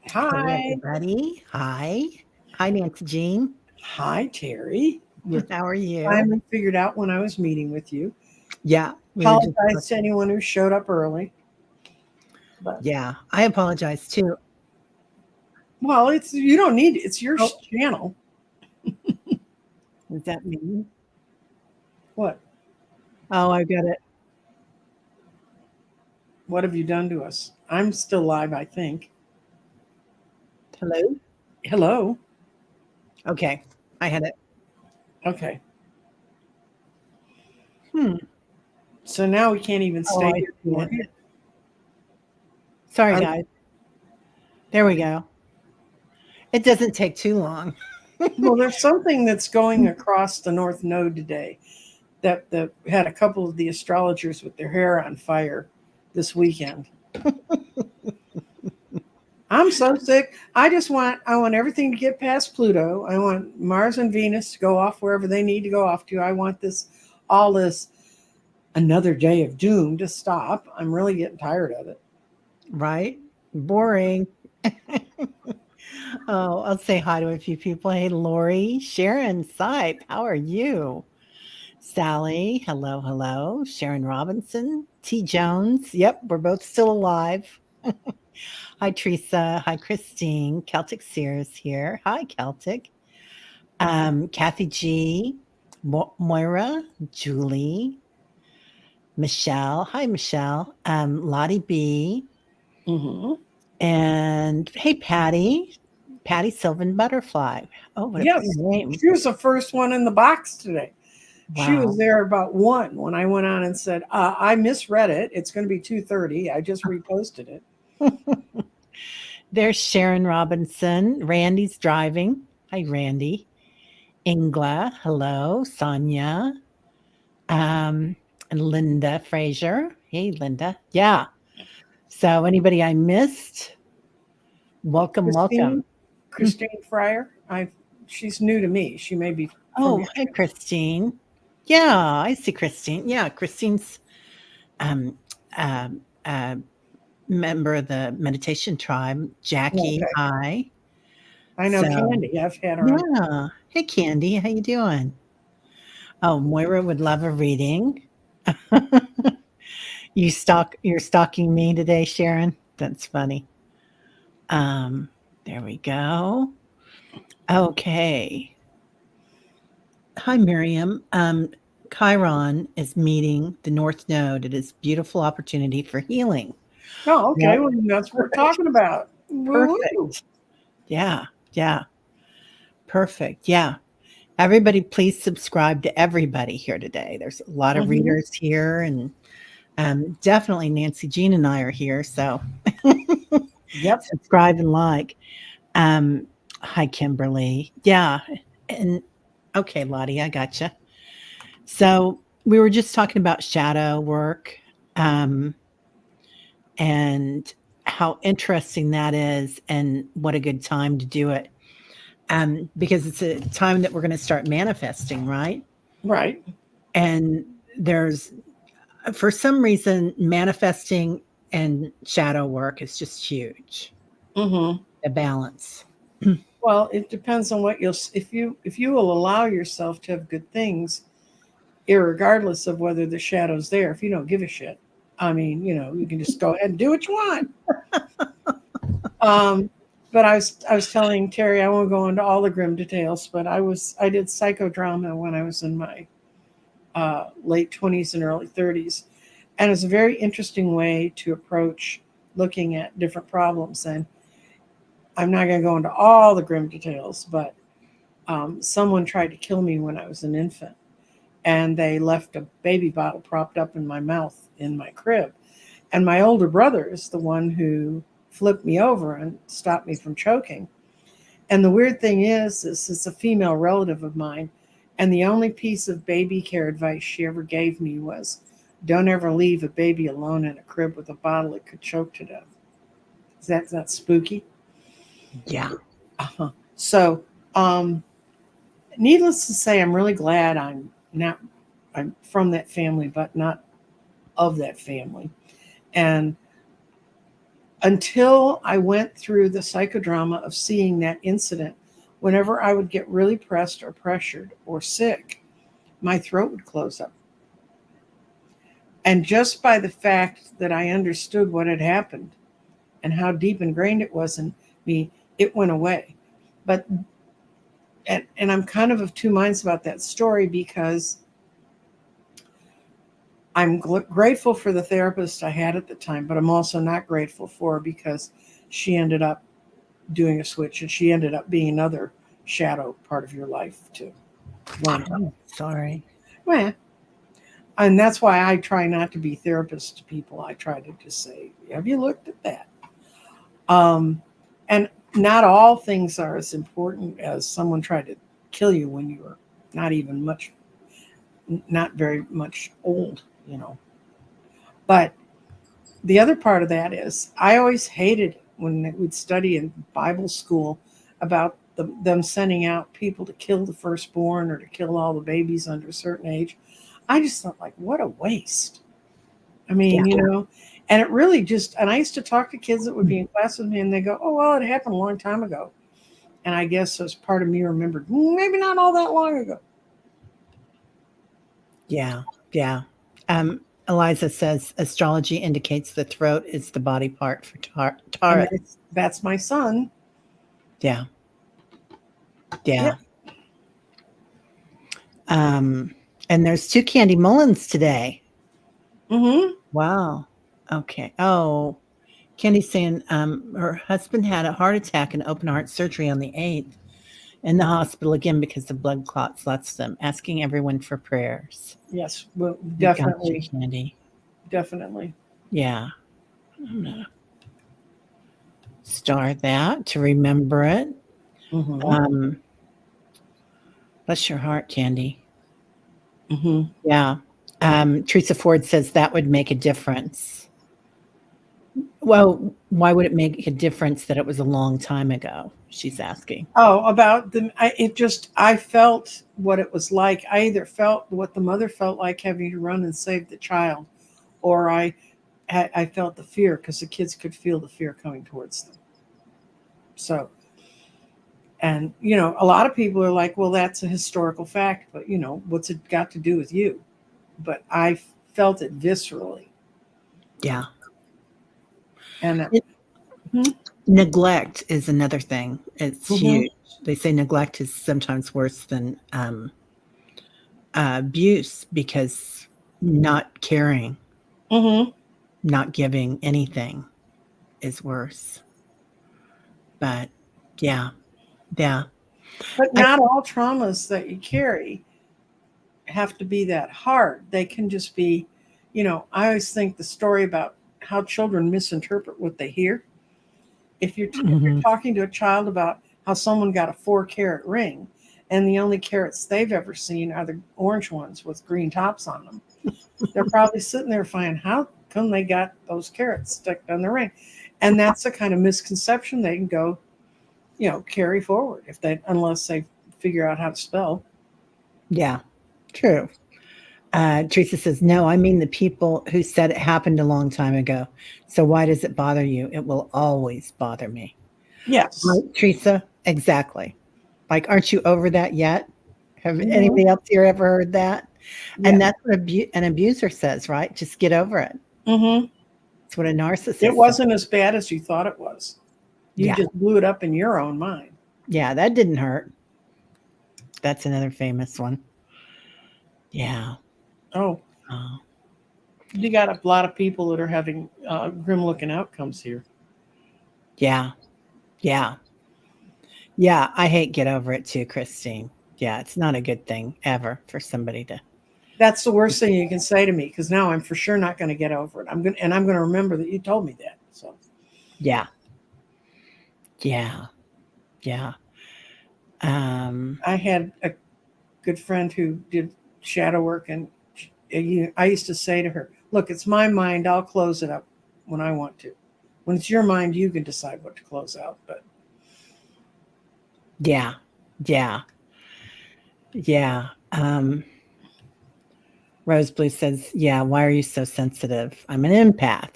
Hello, Hi. everybody. Hi. Hi, Nancy Jean. Hi, Terry. How are you? Finally figured out when I was meeting with you. Yeah, we were just Apologize to talking. anyone who showed up early. But Yeah, I apologize too. well, it's you don't need it's your Oh, channel. is that me? What? Oh, I got it. What have you done to us? I'm still live, I think. Hello. Hello. Okay, I had it. Okay. Hmm. So now we can't even Oh, stay I here see if we're it. here. Sorry, Are, guys. There we go. It doesn't take too long. well, there's something that's going across the North Node today that had a couple of the astrologers with their hair on fire this weekend. I'm so sick. I want everything to get past Pluto. I want Mars and Venus to go off wherever they need to go off to. I want all this another day of doom to stop. I'm really getting tired of it. Right? Boring. Oh, I'll say hi to a few people. Hey, Lori, Sharon, Sipe, how are you? Sally, hello, hello. Sharon Robinson, T. Jones. Yep, we're both still alive. Hi, Teresa. Hi, Christine. Celtic Sears here. Hi, Celtic. Kathy G. Moira, Julie, Michelle. Hi, Michelle. Lottie B. Hmm. And hey, Patty. Patty Sylvan Butterfly. Oh, what a pretty Yes, name. she was the first one in the box today. She was Wow. there about one when I went on and said, "I misread it. It's going to be 2:30. I just reposted it." There's Sharon Robinson. Randy's driving. Hi, Randy. Ingla, hello. Sonia, um, and Linda Frazier. Hey, Linda. Yeah. So, anybody I missed, welcome, Christine, welcome. Christine Fryer. She's new to me. She may be from Oh, your hey, channel. Christine. Yeah, I see Christine. Yeah, Christine's um, um, uh, member of the meditation tribe. Jackie, Okay, hi. I know So, Candy. I've had her on. yeah. Hey, Candy, how you doing? Oh, Moira would love a reading. You're stalking me today, Sharon? That's funny. Um, there we go. Okay. Hi, Miriam. Chiron is meeting the North Node. It is beautiful opportunity for healing. Oh, okay. Yep. Well, that's what we're Perfect. talking about. Woo woo. Perfect. Yeah. Yeah. Perfect. Yeah. Everybody, please subscribe to everybody here today. There's a lot of Hmm. readers here, and definitely Nancy Jean and I are here. So Yep. subscribe and like. Um, Hi, Kimberly. Yeah. And okay, Lottie, I gotcha. So we were just talking about shadow work, um, and how interesting that is, and what a good time to do it. Because it's a time that we're going to start manifesting, right? Right. And there's, for some reason, manifesting and shadow work is just huge. Hmm. The balance. Well, it depends on what if you will allow yourself to have good things, irregardless of whether the shadow's there. If you don't give a shit, I mean, you can just go ahead and do what you want. Um, but I was telling Terry I won't go into all the grim details, but I did psychodrama when I was in my late 20s and early 30s, and it's a very interesting way to approach looking at different problems. And I'm not going to go into all the grim details, but someone tried to kill me when I was an infant, and they left a baby bottle propped up in my mouth in my crib. And my older brother is the one who flipped me over and stopped me from choking. And the weird thing is, this is a female relative of mine, and the only piece of baby care advice she ever gave me was, "Don't ever leave a baby alone in a crib with a bottle it could choke to death." Is that spooky? Yeah. Uh-huh. So, um, needless to say, I'm really glad not I'm from that family, but not of that family. And until I went through the psychodrama of seeing that incident, whenever I would get really pressed or pressured or sick, my throat would close up. And just by the fact that I understood what had happened and how deep ingrained it was in me, it went away. But and I'm kind of two minds about that story, because I'm grateful for the therapist I had at the time, but I'm also not grateful for her, because she ended up doing a switch, and she ended up being another shadow part of your life to learn about. Oh, sorry. Well, and that's why I try not to be therapist to people. I try to just say, have you looked at that? And not all things are as important as someone tried to kill you when you were not even much, not very much old, you know. But the other part of that is I always hated when we'd study in Bible school about them sending out people to kill the firstborn or to kill all the babies under a certain age. I just thought, like, what a waste. I mean, Yeah. and it really just, and I used to talk to kids that would be in class with me, and they go, oh, well, it happened a long time ago. And I guess as part of me remembered, maybe not all that long ago. Yeah. Yeah. Eliza says astrology indicates the throat is the body part for And Taurus. that's my son. Yeah. Yeah. Yep. And there's 2 Candy Mullins today. Mm-hmm. Wow. Okay. Oh, Candy's saying her husband had a heart attack and open heart surgery on the 8th in the hospital again because of blood clots. Lots of them. Asking everyone for prayers. Yes, well, We got you, definitely. Candy. Definitely. Yeah. I'm going to star that to remember it. Mm-hmm. Bless your heart, Candy. Mm-hmm. Yeah. Teresa Ford says that would make a difference. Well, why would it make a difference that it was a long time ago? She's asking. Oh, about I felt what it was like. I either felt what the mother felt like having to run and save the child, or I felt the fear, because the kids could feel the fear coming towards them. So, and a lot of people are like, well, that's a historical fact, but what's it got to do with you? But I felt it viscerally. Yeah. And Neglect is another thing. It's mm-hmm. huge. They say neglect is sometimes worse than abuse because not caring, Mm-hmm. not giving anything is worse. But yeah, yeah. But I, not all traumas that you carry have to be that hard. They can just be, I always think the story about how children misinterpret what they hear. If you're mhm. talking to a child about how someone got a 4-carat ring, and the only carrots they've ever seen are the orange ones with green tops on them, they're probably sitting there finding, how come they got those carrots stuck on the ring? And that's the kind of misconception they can go, carry forward unless they figure out how to spell. Yeah, true. Teresa says, no, I mean the people who said it happened a long time ago. So why does it bother you? It will always bother me. Yes. Right, Teresa? Exactly. Like, aren't you over that yet? Have Mm-hmm. anybody else here ever heard that? Yeah. And that's what an abuser says, right? Just get over it. Mm-hmm. It's what a It narcissist says. wasn't as bad as you thought it was. You Yeah. just blew it up in your own mind. Yeah, that didn't hurt. That's another famous one. Yeah. Oh, Oh, you got a lot of people that are having grim looking outcomes here. yeah. Yeah. Yeah. I hate get over it too, Christine. Yeah, it's not a good thing ever for somebody to. That's the worst thing you can say to me, because now I'm for sure not going to get over it. I'm going to remember that you told me that. So Yeah. Yeah. Yeah. Um, I had a good friend who did shadow work, and I used to say to her, "Look, it's my mind. I'll close it up when I want to. When it's your mind, you can decide what to close out." But yeah. Yeah. Yeah. Rose Blue says, yeah, why are you so sensitive? I'm an empath,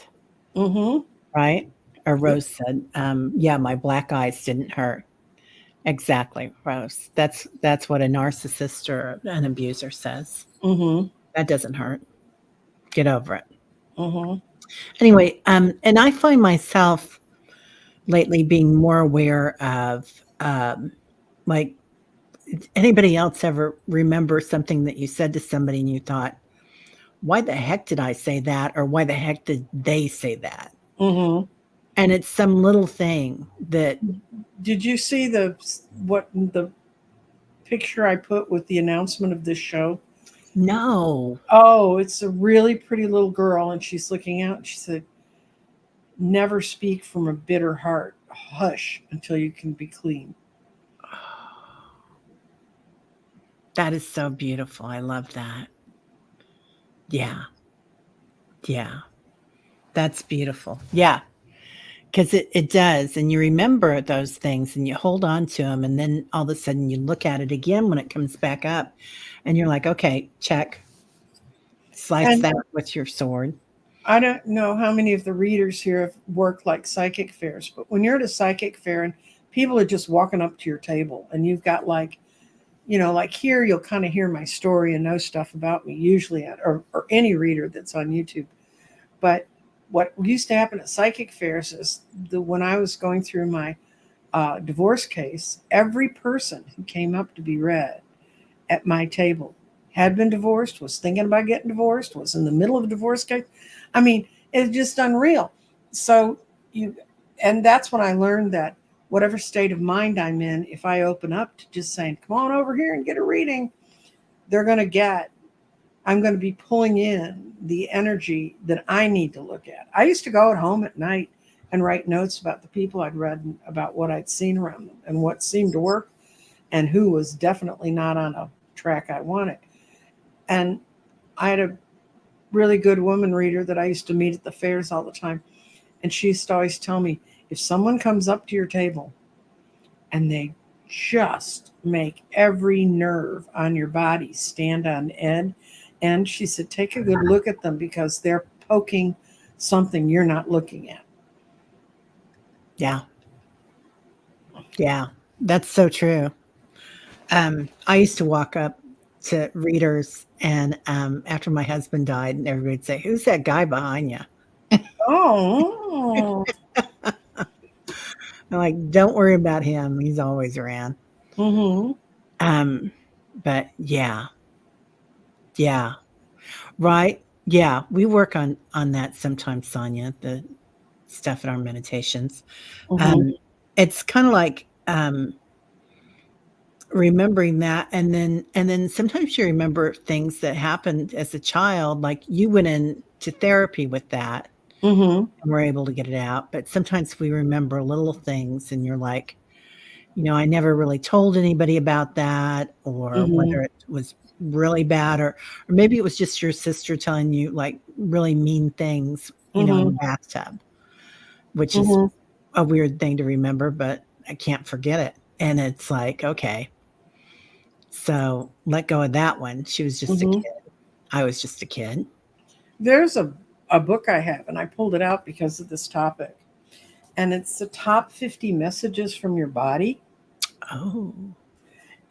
mm-hmm. right? or Rose said, yeah, my black eyes didn't hurt. Exactly, Rose. That's what a narcissist or an abuser says. Mm-hmm. That doesn't hurt. Get over it. Mm-hmm. Anyway, and I find myself lately being more aware of, like, anybody else ever remember something that you said to somebody and you thought, why the heck did I say that? Or why the heck did they say that? Mm-hmm. And it's some little thing that, Did you see the picture I put with the announcement of this show? no. Oh, it's a really pretty little girl, and she's looking out. And she said, "Never speak from a bitter heart. Hush until you can be clean." That is so beautiful. I love that. Yeah. Yeah. That's beautiful. Yeah. Because it does. And you remember those things and you hold on to them. And then all of a sudden you look at it again when it comes back up and you're like, okay, check, slice And that with your sword. I don't know how many of the readers here have worked like psychic fairs, but when you're at a psychic fair and people are just walking up to your table and you've got like, like here, you'll kind of hear my story and know stuff about me, usually or any reader that's on YouTube. But what used to happen at psychic fairs is when I was going through my divorce case, every person who came up to be read at my table had been divorced, was thinking about getting divorced, was in the middle of a divorce case. I mean, it's just unreal. So and that's when I learned that whatever state of mind I'm in, if I open up to just saying, come on over here and get a reading, they're going to get, I'm going to be pulling in the energy that I need to look at. I used to go at home at night and write notes about the people I'd read and about what I'd seen around them and what seemed to work and who was definitely not on a track I wanted. And I had a really good woman reader that I used to meet at the fairs all the time. And she used to always tell me, if someone comes up to your table and they just make every nerve on your body stand on end, and she said, take a good look at them because they're poking something you're not looking at. Yeah. Yeah. That's so true. I used to walk up to readers and after my husband died and everybody'd say, who's that guy behind you? Oh. I'm like, don't worry about him. He's always around. Mm-hmm. Um, but yeah, yeah, right. Yeah, we work on that sometimes, Sonia, the stuff in our meditations. Mm-hmm. Um, it's kind of like remembering that and then sometimes you remember things that happened as a child, like you went into therapy with that Mm-hmm. and were able to get it out. But sometimes we remember little things and you're like, I never really told anybody about that, or Mm-hmm. whether it was really bad, or maybe it was just your sister telling you like really mean things, in the Mm-hmm. bathtub, which is Mm-hmm. a weird thing to remember, but I can't forget it. And it's like, okay, so let go of that one. She was just a Mm-hmm. kid. I was just a kid. There's a book I have, and I pulled it out because of this topic. And it's the top 50 messages from your body. Oh,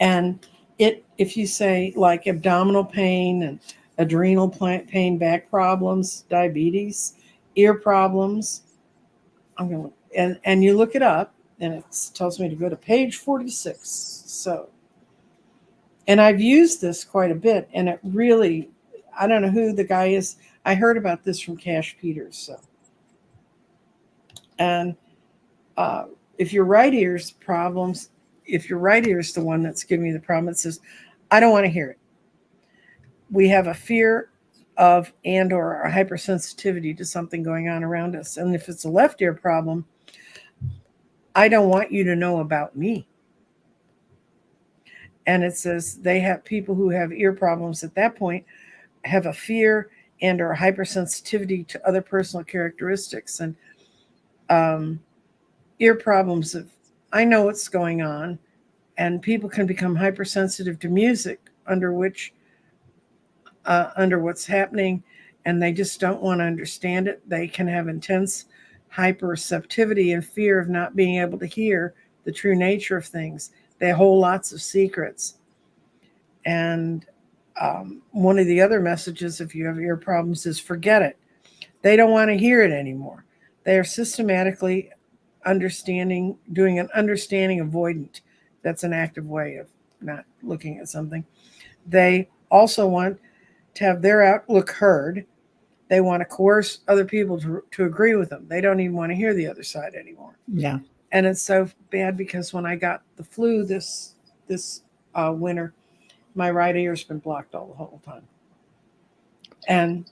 And if you say like abdominal pain and adrenal pain, back problems, diabetes, ear problems, I'm going to, and you look it up, and it tells me to go to page 46. So, and I've used this quite a bit, and it really, I don't know who the guy is. I heard about this from Cash Peters. So, and uh, if your right ear's problems, if your right ear is the one that's giving you the problem, it says, I don't want to hear it. We have a fear of and or a hypersensitivity to something going on around us. And if it's a left ear problem, I don't want you to know about me. And it says they have people who have ear problems at that point have a fear and or hypersensitivity to other personal characteristics. And um, ear problems, if I know what's going on, and people can become hypersensitive to music under what's happening, and they just don't want to understand it. They can have intense hyperreceptivity and fear of not being able to hear the true nature of things. They hold lots of secrets. And one of the other messages, if you have ear problems, is forget it. They don't want to hear it anymore. They are systematically doing an understanding avoidant. That's an active way of not looking at something. They also want to have their outlook heard. They want to coerce other people to agree with them. They don't even want to hear the other side anymore. Yeah. And it's so bad because when I got the flu this winter, my right ear's been blocked all the whole time. And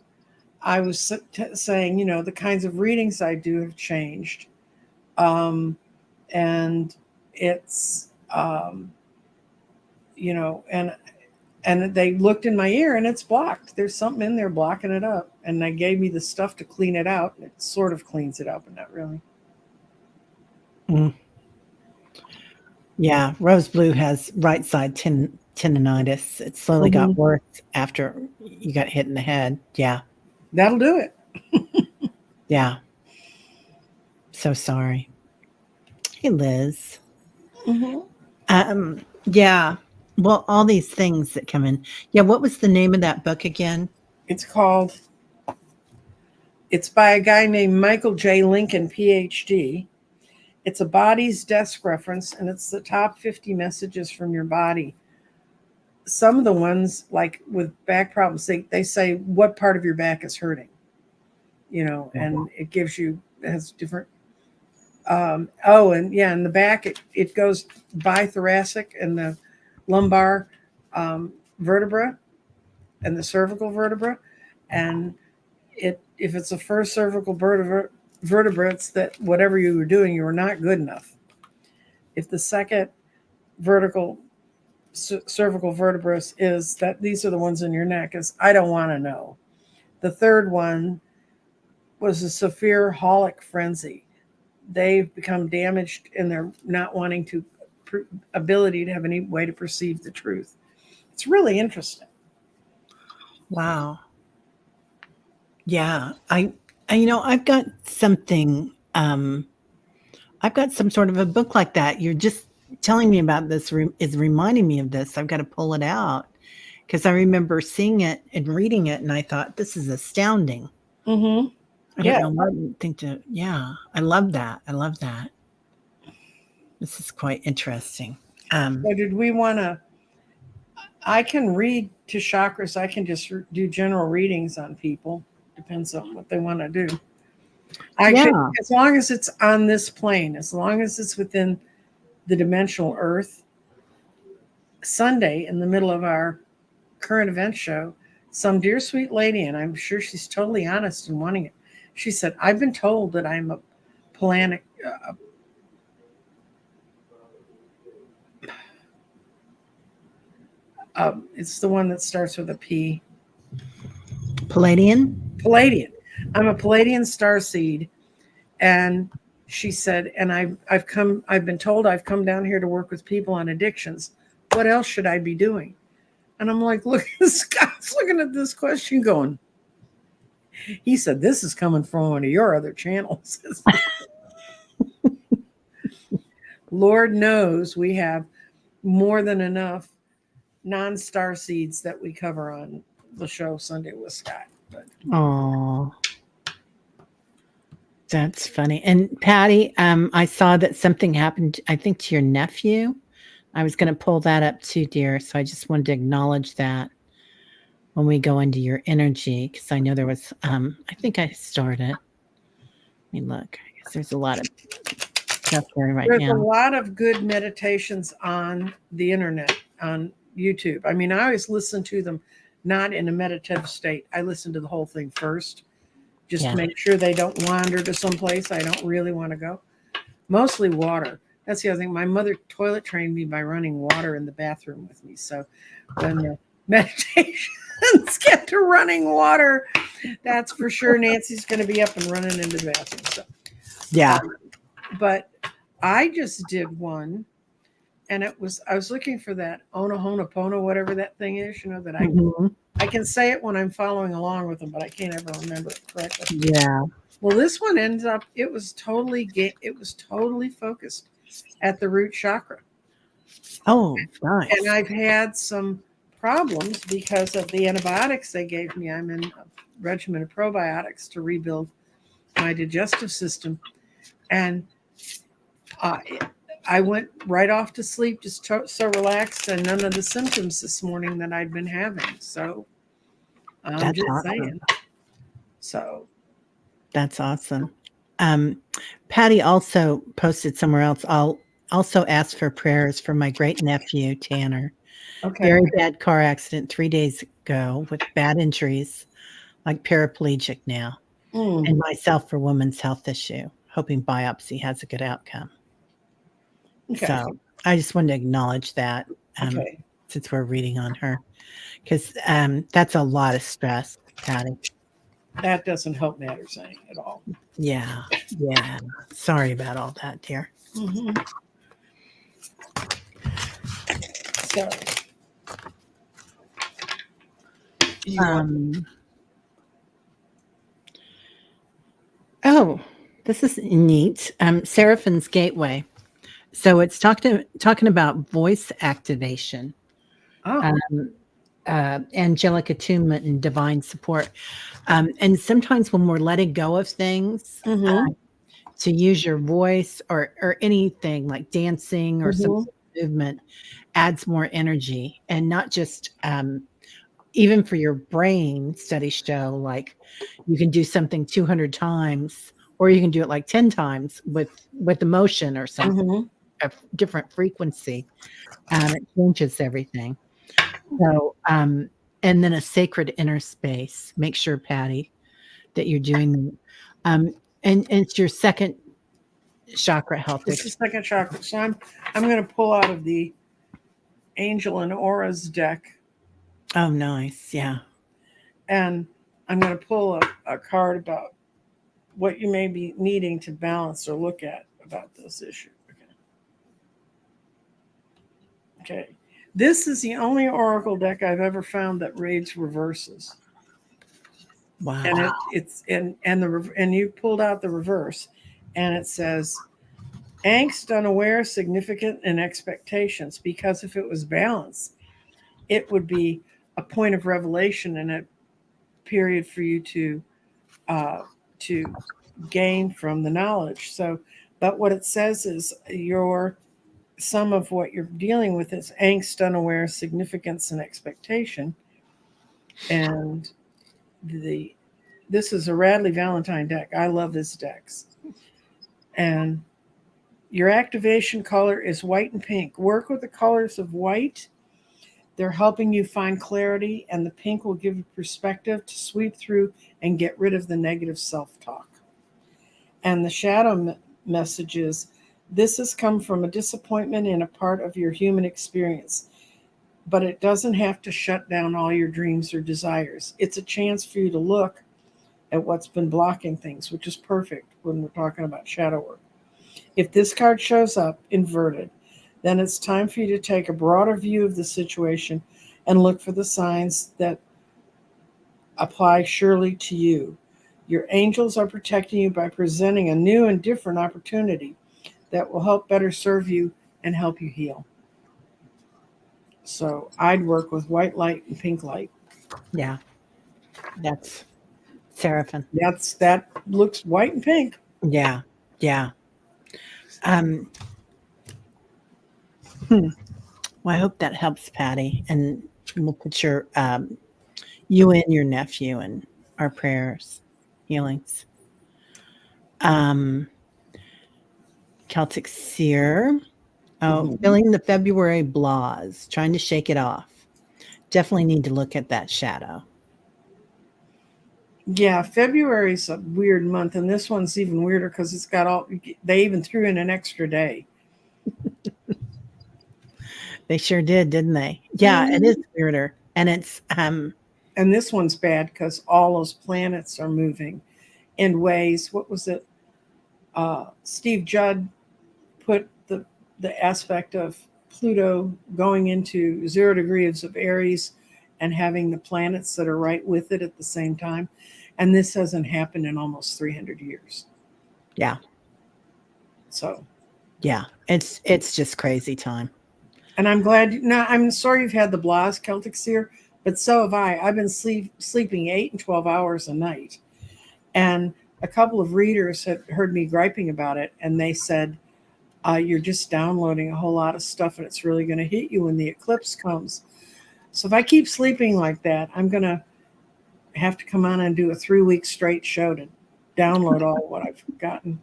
I was saying, the kinds of readings I do have changed. And it's, and they looked in my ear and it's blocked. There's something in there blocking it up. And they gave me the stuff to clean it out. It sort of cleans it up, but not really. Mm. Yeah. Rose blue has right side tendonitis. It slowly got worse after you got hit in the head. Yeah. That'll do it. Yeah. So sorry. Hey, Liz. Yeah. Well, all these things that come in. Yeah. What was the name of that book again? It's by a guy named Michael J. Lincoln, PhD. It's a body's desk reference, and it's the top 50 messages from your body. Some of the ones, like with back problems, they say what part of your back is hurting, and it has different. In the back, it goes bithoracic and the lumbar vertebra and the cervical vertebra. And if it's the first cervical vertebra, it's that whatever you were doing, you were not good enough. If the second cervical vertebra is that these are the ones in your neck, is I don't want to know. The third one was a severe holic frenzy. They've become damaged in their not wanting to ability to have any way to perceive the truth. It's really interesting. Wow. Yeah. I've got something, I've got some sort of a book like that. You're just telling me about this is reminding me of this. I've got to pull it out because I remember seeing it and reading it and I thought, this is astounding. I don't know what I think I love that. I love that. This is quite interesting. So did we want to, I can read to chakras. I can just do general readings on people. Depends on what they want to do. As long as it's on this plane, as long as it's within the dimensional earth. Sunday, in the middle of our current event show, some dear sweet lady, and I'm sure she's totally honest in wanting it, she said, I've been told that I'm a Palladian. It's the one that starts with a P. Palladian. I'm a Palladian starseed. And she said, and I've been told I've come down here to work with people on addictions. What else should I be doing? And I'm like, look, Scott's looking at this question going, he said, this is coming from one of your other channels. Lord knows we have more than enough non-star seeds that we cover on the show Sunday with Scott. Oh, that's funny. And Patty, I saw that something happened, I think, to your nephew. I was going to pull that up too, dear. So I just wanted to acknowledge that when we go into your energy, because I know there was, I think I started. Let me look. I guess there's a lot of stuff there right now. There's a lot of good meditations on the internet, on YouTube. I mean, I always listen to them not in a meditative state. I listen to the whole thing first, just to make sure they don't wander to someplace I don't really want to go. Mostly water. That's the other thing. My mother toilet trained me by running water in the bathroom with me. So when the meditations get to running water, that's for sure Nancy's going to be up and running into the bathroom. So, but I just did one, and I was looking for that Onahonapono, whatever that thing is, that I can say it when I'm following along with them, but I can't ever remember it correctly. Yeah. Well, this one ends up, it was totally focused at the root chakra. Oh, And nice. I've had some problems because of the antibiotics they gave me. I'm in a regimen of probiotics to rebuild my digestive system. And uh, I went right off to sleep, just so relaxed, and none of the symptoms this morning that I'd been having. So I'm That's just awesome. saying. So That's awesome. Patty also posted somewhere else. I'll also ask for prayers for my great nephew, Tanner. okay. Very bad car accident 3 days ago with bad injuries, like paraplegic now, and myself for women's health issue, hoping biopsy has a good outcome. Okay. So I just wanted to acknowledge that Okay. since we're reading on her, because that's a lot of stress, Patty. That doesn't help matters any at all. Yeah, yeah. Sorry about all that, dear. Mm-hmm. So you want Oh, this is neat. Seraphine's Gateway. So it's talking about voice activation, oh um, angelic attunement, and divine support. And sometimes when we're letting go of things, mm-hmm. to use your voice or anything like dancing or some Mm-hmm. movement adds more energy, and not just even for your brain. Studies show like you can do something 200 times, or you can do it like 10 times with emotion or something, Mm-hmm. a different frequency. It changes everything. So and then a sacred inner space. Make sure, Patty, that you're doing that. And it's your second chakra health. It's the second chakra. So I'm going to pull out of the Angel and Auras deck, Oh, nice. Yeah. and I'm going to pull a card about what you may be needing to balance or look at about this issue. Okay. This is the only oracle deck I've ever found that reads reverses. Wow. And it's and you pulled out the reverse, and it says angst, unaware, significant, and expectations. Because if it was balanced, it would be a point of revelation and a period for you to gain from the knowledge. So, but what it says is some of what you're dealing with is angst, unaware, significance, and expectation. And this is a Radley Valentine deck. I love this deck. And your activation color is white and pink. Work with the colors of white. They're helping you find clarity, and the pink will give you perspective to sweep through and get rid of the negative self-talk. And the shadow messages, this has come from a disappointment in a part of your human experience, but it doesn't have to shut down all your dreams or desires. It's a chance for you to look at what's been blocking things, which is perfect when we're talking about shadow work. If this card shows up inverted, then it's time for you to take a broader view of the situation and look for the signs that apply surely to you. Your angels are protecting you by presenting a new and different opportunity that will help better serve you and help you heal. So I'd work with white light and pink light. Yeah. That's Seraphine. That looks white and pink. Yeah. Yeah. Um, hmm. Well, I hope that helps, Patty. And we'll put you and your nephew in our prayers, healings. Um, Celtic Seer. Oh, Mhm. feeling the February blahs, trying to shake it off. Definitely need to look at that shadow. Yeah, February's a weird month, and this one's even weirder because it's got all. They even threw in an extra day. They sure did, didn't they? Yeah, it is weirder. And it's And this one's bad because all those planets are moving in ways. What was it? Steve Judd put the aspect of Pluto going into 0 degrees of Aries and having the planets that are right with it at the same time. And this hasn't happened in almost 300 years. Yeah. So, Yeah. It's just crazy time. and I'm glad. Now, I'm sorry you've had the blahs, Celtic seer, but so have I. I've been sleeping 8 and 12 hours a night. And a couple of readers had heard me griping about it, and they said, you're just downloading a whole lot of stuff, and it's really going to hit you when the eclipse comes. So if I keep sleeping like that, I'm going to have to come on and do a 3-week straight show to download all what I've gotten.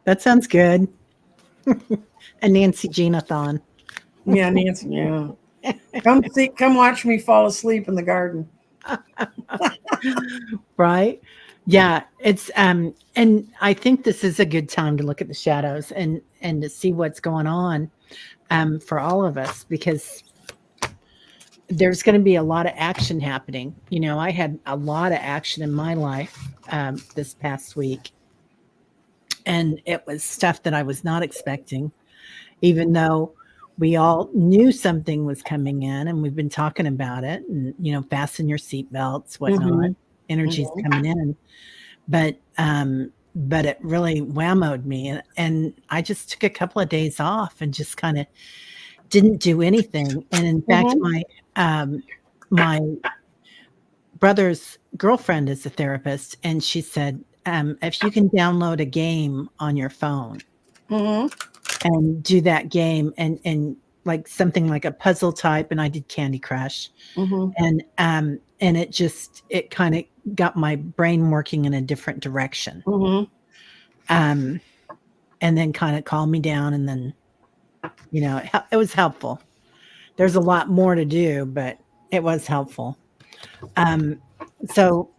That sounds good. A Nancy Jean-a-thon. Yeah, Nancy. Yeah, come watch me fall asleep in the garden. Right? Yeah, it's and I think this is a good time to look at the shadows and to see what's going on for all of us, because there's going to be a lot of action happening. You know, I had a lot of action in my life this past week, and it was stuff that I was not expecting, even though we all knew something was coming in and we've been talking about it, and fasten your seatbelts, whatnot. Mm-hmm. Energy's Mm-hmm. coming in, but it really whammoed me, and I just took a couple of days off and just kind of didn't do anything. And in fact, Mm-hmm. my brother's girlfriend is a therapist, and she said, if you can download a game on your phone Mm-hmm. and do that game, and like something like a puzzle type, and I did Candy Crush, Mm-hmm. and it kind of got my brain working in a different direction. Mm-hmm. um and then kind of calmed me down, and then it was helpful. There's a lot more to do, but it was helpful. um so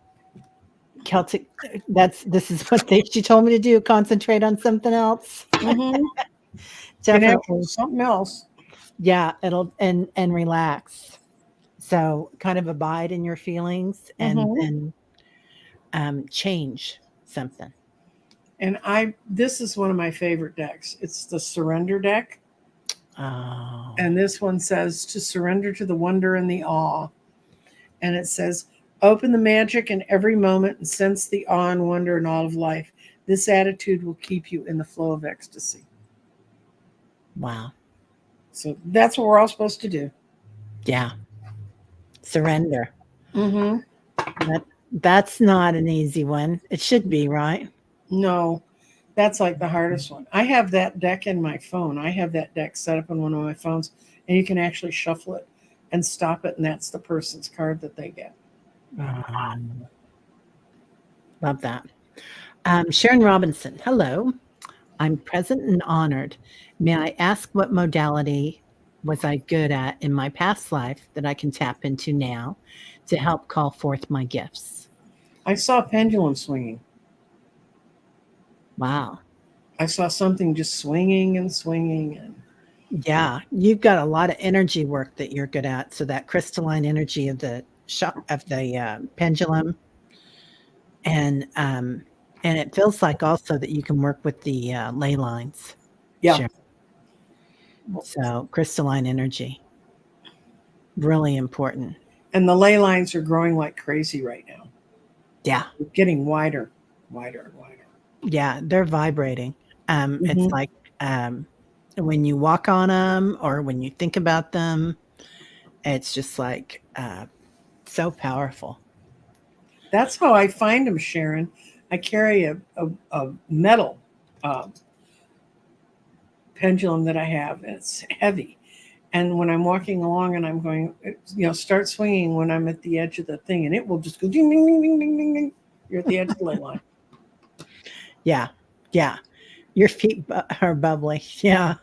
Celtic, this is what she told me to do: concentrate on something else. Mm-hmm. Get after Definitely. something else. Yeah, it'll and relax. So kind of abide in your feelings, and Mm-hmm. then change something. And this is one of my favorite decks. It's the surrender deck. Oh, And this one says to surrender to the wonder and the awe. And it says, open the magic in every moment and sense the awe and wonder in all of life. This attitude will keep you in the flow of ecstasy. wow. So that's what we're all supposed to do. Yeah. Surrender. Mm-hmm. That that's not an easy one. It should be, right? No, that's like the hardest one. I have that deck in my phone. I have that deck set up on one of my phones, and you can actually shuffle it and stop it, and that's the person's card that they get. Um, love that. Sharon Robinson. Hello. I'm present and honored. May I ask what modality was I good at in my past life that I can tap into now to help call forth my gifts? I saw a pendulum swinging. Wow. I saw something just swinging and swinging. And Yeah, you've got a lot of energy work that you're good at. So that crystalline energy of the pendulum, and it feels like also that you can work with the ley lines. yeah. Sure. So crystalline energy, really important. And the ley lines are growing like crazy right now. Yeah, They're getting wider, wider, and wider. yeah, they're vibrating. It's Mm-hmm. like when you walk on them or when you think about them, it's just like so powerful. That's how I find them, Sharon. I carry a metal uh, pendulum that I have. It's heavy. And when I'm walking along and I'm going, start swinging when I'm at the edge of the thing, and it will just go ding, ding, ding, ding, ding, ding, ding. You're at the edge of the ley line. Yeah, yeah. Your feet are bubbly. Yeah.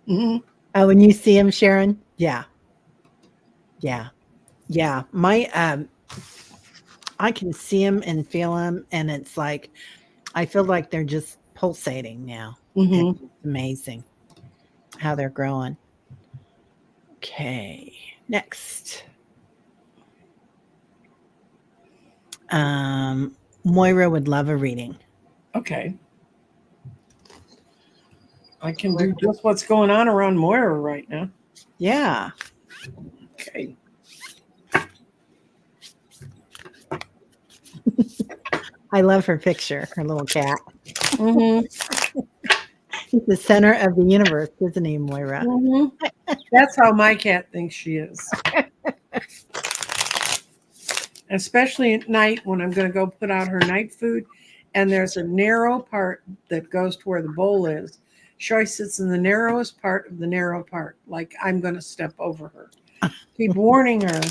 Mm-hmm. When you see them, Sharon. Yeah, yeah, yeah. I can see them and feel them, and it's like I feel like they're just pulsating now. And Mm-hmm. it's amazing how they're growing. Okay, next. Moira would love a reading. Okay. I can do just what's going on around Moira right now. Yeah. Okay. I love her picture, her little cat. Mm-hmm. He's the center of the universe, isn't he, Moira? Mm-hmm. That's how my cat thinks she is. Especially at night when I'm going to go put out her night food, and there's a narrow part that goes to where the bowl is. She always sits in the narrowest part of the narrow part, like I'm going to step over her. Keep warning her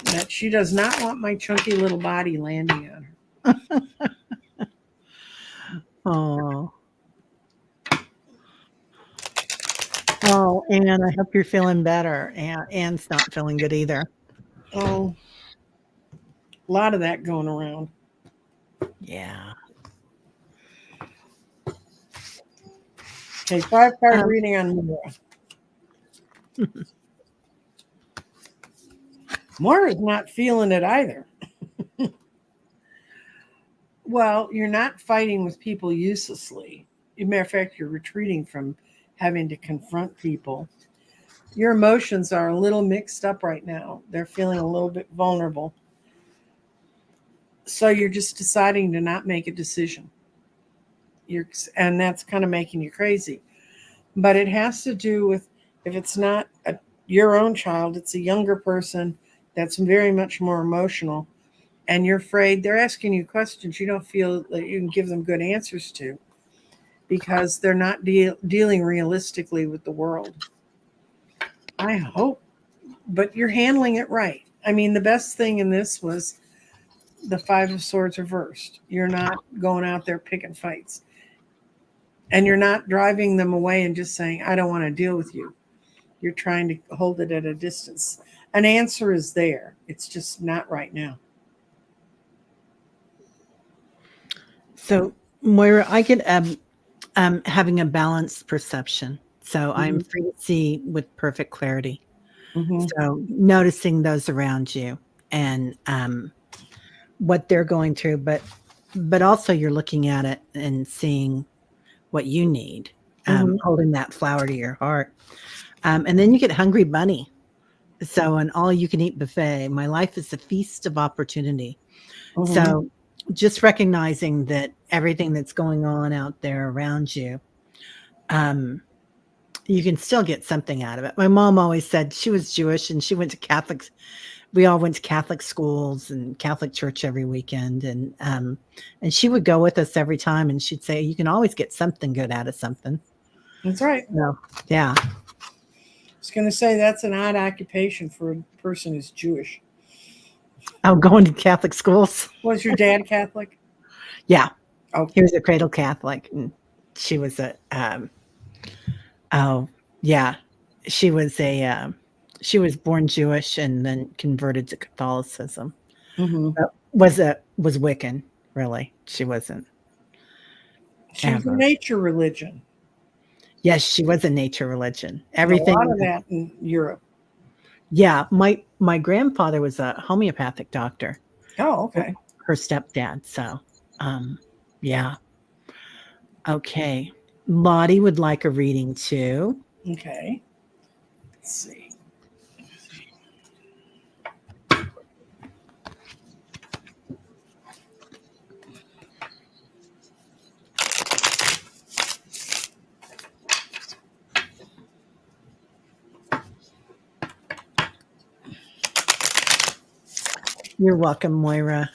that she does not want my chunky little body landing on her. Oh. Oh, Anne, I hope you're feeling better. Anne's not feeling good either. Oh, a lot of that going around. Yeah. Okay, 5-card reading on Moira. Moira's not feeling it either. Well, you're not fighting with people uselessly. As a matter of fact, you're retreating from having to confront people. Your emotions are a little mixed up right now. They're feeling a little bit vulnerable. So you're just deciding to not make a decision. And that's kind of making you crazy. But it has to do with, if it's not your own child, it's a younger person that's very much more emotional. And you're afraid they're asking you questions you don't feel that you can give them good answers to, because they're not dealing realistically with the world. I hope, but you're handling it right. I mean, the best thing in this was the 5 of Swords reversed. You're not going out there picking fights. And you're not driving them away and just saying, I don't want to deal with you. You're trying to hold it at a distance. An answer is there. It's just not right now. So, Moira, I get having a balanced perception. So I'm free to see with perfect clarity. Mm-hmm. So noticing those around you and what they're going through, but also you're looking at it and seeing what you need, holding that flower to your heart. And then you get Hungry Bunny. So an all you can eat buffet. My life is a feast of opportunity. So just recognizing that everything that's going on out there around you, you can still get something out of it. My mom always said, she was Jewish and she went to Catholic. We all went to Catholic schools and Catholic church every weekend. And she would go with us every time. And she'd say, you can always get something good out of something. That's right. So, yeah. I was going to say that's an odd occupation for a person who's Jewish. Oh, going to Catholic schools. Was your dad Catholic? Yeah. Oh, He was a cradle Catholic, and she was a. Oh, yeah, she was a. She was born Jewish and then converted to Catholicism. Was Wiccan, really? She wasn't. She was a nature religion. Yes, she was a nature religion. Everything. A lot of that in Europe. Yeah, my grandfather was a homeopathic doctor. Oh, okay. Her stepdad. So, yeah. Okay. Lottie would like a reading too. Okay. Let's see. You're welcome, Moira.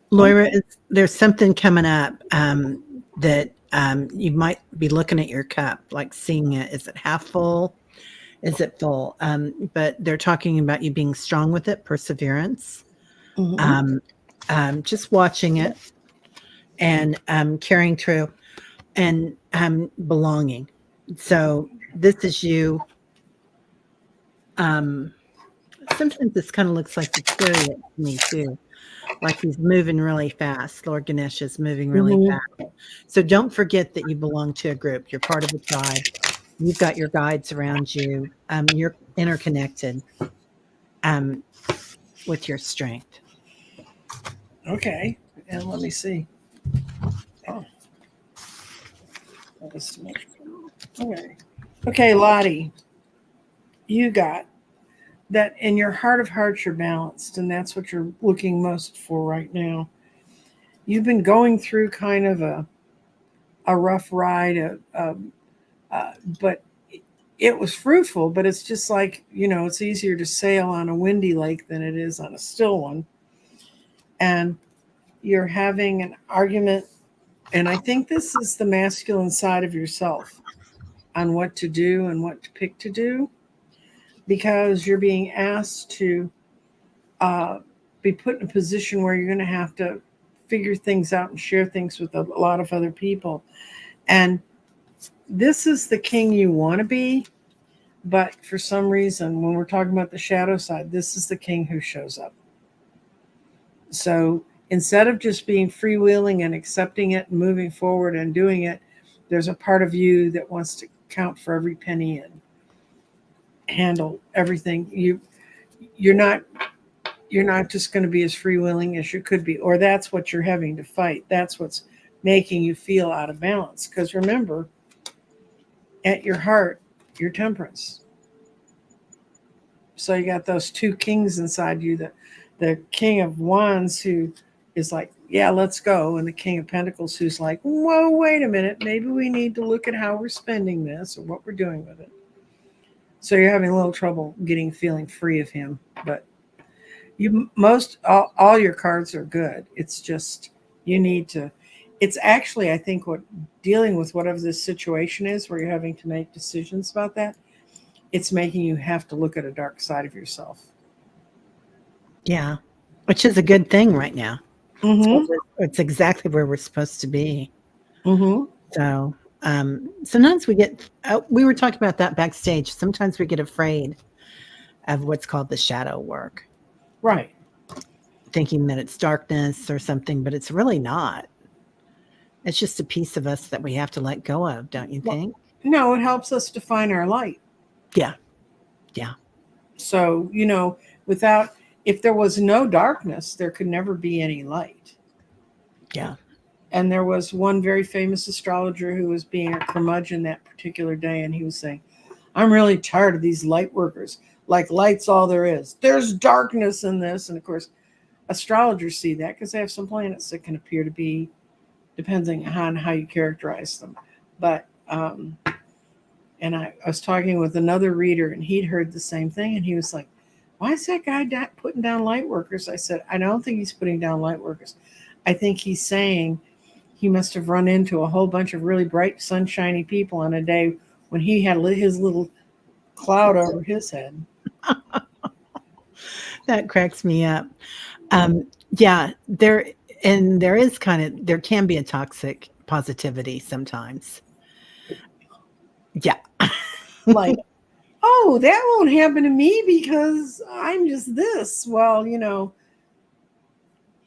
Laura, there's something coming up that you might be looking at your cup, like seeing it. Is it half full? Is it full? But they're talking about you being strong with it, perseverance, just watching it and carrying through and belonging. So this is you. Sometimes this kind of looks like the chariot to me too. Like he's moving really fast. Lord Ganesh is moving really fast. So don't forget that you belong to a group. You're part of a tribe. You've got your guides around you. You're interconnected with your strength. Okay. And let me see. Oh, that was too much. Okay, Lottie, you got that in your heart of hearts, you're balanced, and that's what you're looking most for right now. You've been going through kind of a rough ride, but it was fruitful. But it's just like, it's easier to sail on a windy lake than it is on a still one. And you're having an argument, and I think this is the masculine side of yourself on what to do and what to pick to do, because you're being asked to be put in a position where you're going to have to figure things out and share things with a lot of other people. And this is the king you want to be, but for some reason, when we're talking about the shadow side, this is the king who shows up. So instead of just being freewheeling and accepting it and moving forward and doing it, there's a part of you that wants to count for every penny and handle everything. You're not just going to be as freewheeling as you could be, or that's what you're having to fight. That's what's making you feel out of balance. Because remember, at your heart, you're temperance. So you got those two kings inside you, the king of wands who is like, yeah, let's go. And the king of pentacles who's like, whoa, wait a minute. Maybe we need to look at how we're spending this or what we're doing with it. So you're having a little trouble feeling free of him. But all your cards are good. It's just, you need to, it's actually, I think, what dealing with whatever this situation is where you're having to make decisions about that, it's making you have to look at a dark side of yourself. Yeah, which is a good thing right now. Mm-hmm. It's exactly where we're supposed to be. Mm-hmm. So sometimes we were talking about that backstage. Sometimes we get afraid of what's called the shadow work. Right. Thinking that it's darkness or something, but it's really not. It's just a piece of us that we have to let go of, don't you think? No, it helps us define our light. Yeah. Yeah. So, if there was no darkness, there could never be any light. Yeah. And there was one very famous astrologer who was being a curmudgeon that particular day, and he was saying, I'm really tired of these light workers. Like, light's all there is. There's darkness in this. And of course, astrologers see that because they have some planets that can appear to be, depending on how you characterize them. But, and I was talking with another reader, and he'd heard the same thing. And he was like, why is that guy putting down light workers? I said, I don't think he's putting down light workers. I think he's saying he must have run into a whole bunch of really bright, sunshiny people on a day when he had his little cloud over his head. That cracks me up. Yeah, there can be a toxic positivity sometimes. Yeah. Like, oh, that won't happen to me because I'm just this. Well,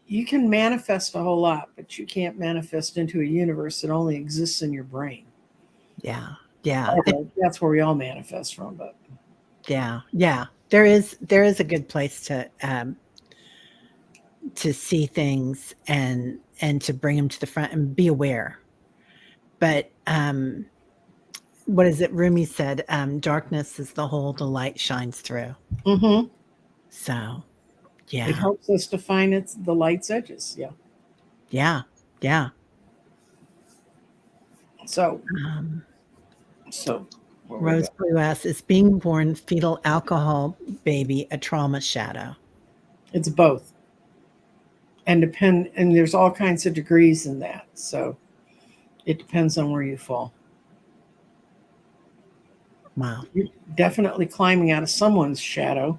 you can manifest a whole lot, but you can't manifest into a universe that only exists in your brain. Yeah. Yeah. Okay, that's where we all manifest from, but yeah. Yeah. There is a good place to see things and to bring them to the front and be aware. But what is it? Rumi said, darkness is the hole the light shines through. mm-hmm. So, yeah. It helps us to find the light's edges. Yeah. Yeah. Yeah. So, Rose Blue asks, is being born fetal alcohol baby a trauma shadow? It's both. And there's all kinds of degrees in that. So it depends on where you fall. Wow. You're definitely climbing out of someone's shadow,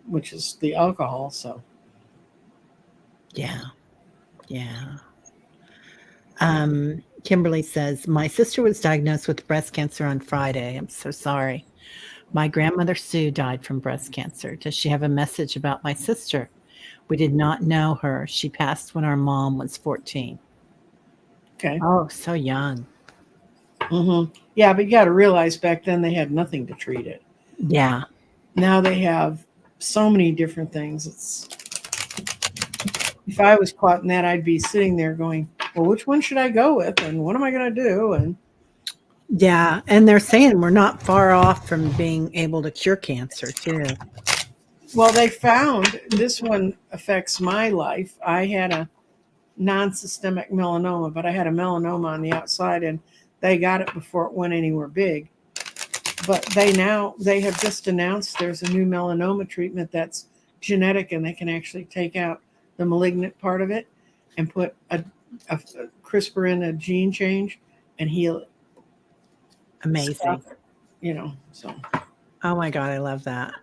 which is the alcohol. So yeah. Yeah. Kimberly says, my sister was diagnosed with breast cancer on Friday. I'm so sorry. My grandmother Sue died from breast cancer. Does she have a message about my sister? We did not know her. She passed when our mom was 14. Okay. Oh, so young. Mm-hmm. Yeah, but you got to realize back then they had nothing to treat it. Yeah. Now they have so many different things. if I was caught in that, I'd be sitting there going, well, which one should I go with? And what am I going to do? And Yeah, and they're saying we're not far off from being able to cure cancer too. well, they found this one affects my life. I had a non-systemic melanoma, but I had a melanoma on the outside, and they got it before it went anywhere big. But they have just announced there's a new melanoma treatment that's genetic, and they can actually take out the malignant part of it and put a CRISPR in a gene change and heal it. Amazing. So Oh my God, I love that.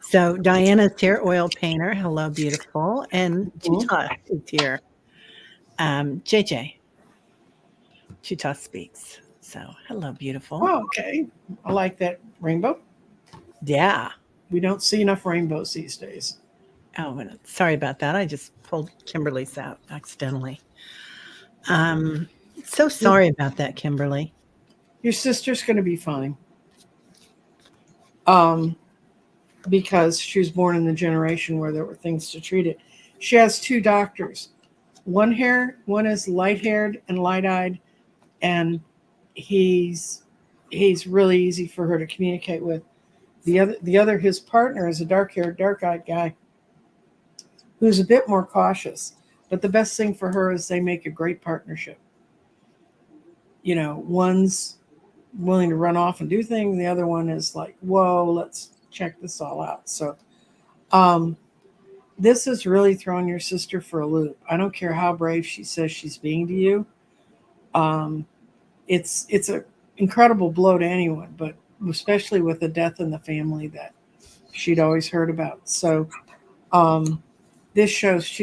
So Diana's here, oil painter. Hello, beautiful. And Chuta is here. JJ. Chuta speaks. So hello, beautiful. oh, okay. I like that rainbow. Yeah. We don't see enough rainbows these days. Oh, sorry about that. I just pulled Kimberly's out accidentally. So sorry about that, Kimberly. Your sister's going to be fine. Because she was born in the generation where there were things to treat it. She has two doctors. One is light-haired and light-eyed, and he's really easy for her to communicate with. The other, his partner is a dark-haired, dark-eyed guy who's a bit more cautious. But the best thing for her is they make a great partnership. One's willing to run off and do things. The other one is like, whoa, let's check this all out. So this is really throwing your sister for a loop. I don't care how brave she says she's being to you. It's an incredible blow to anyone, but especially with the death in the family that she'd always heard about. So this shows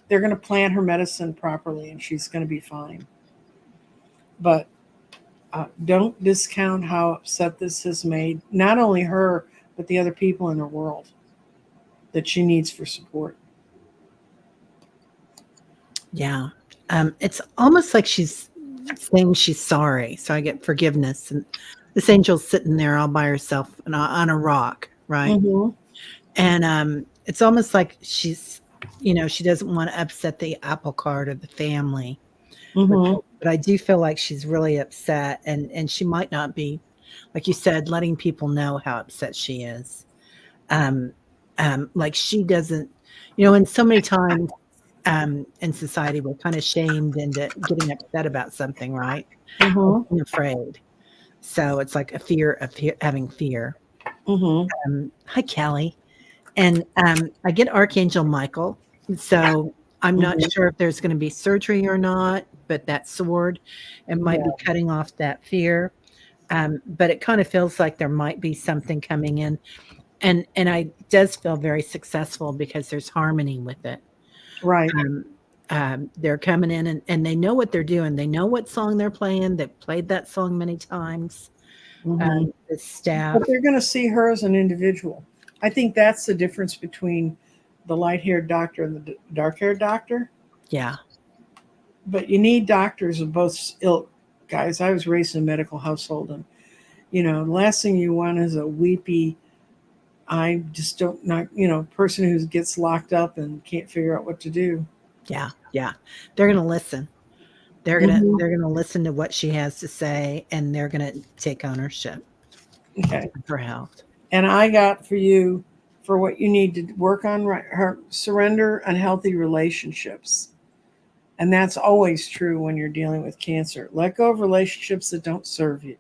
they're going to plan her medicine properly, and she's going to be fine. But don't discount how upset this has made not only her, but the other people in her world that she needs for support. Yeah. It's almost like she's saying she's sorry. So I get forgiveness. And this angel's sitting there all by herself on a rock, right? Mm-hmm. And it's almost like she's, she doesn't want to upset the apple cart or the family. Mm-hmm. But I do feel like she's really upset, and she might not be, like you said, letting people know how upset she is. Like she doesn't, and so many times in society we're kind of shamed into getting upset about something, right? Mm-hmm. Being afraid. So it's like a fear of having fear. Mm-hmm. Hi, Kelly. And I get Archangel Michael. So I'm not Mm-hmm. sure if there's going to be surgery or not, but that sword, it might be cutting off that fear. But it kind of feels like there might be something coming in. And I does feel very successful because there's harmony with it. Right. They're coming in and they know what they're doing. They know what song they're playing. They've played that song many times. Mm-hmm. The staff. But they're going to see her as an individual. I think that's the difference between the light-haired doctor and the dark-haired doctor. Yeah. But you need doctors of both ilk, guys. I was raised in a medical household, and the last thing you want is a weepy, I just don't not person who gets locked up and can't figure out what to do. Yeah. Yeah. They're going to listen. They're gonna listen to what she has to say, and they're gonna take ownership Okay. for health. And I got for you for what you need to work on her surrender unhealthy relationships. And that's always true when you're dealing with cancer. Let go of relationships that don't serve you,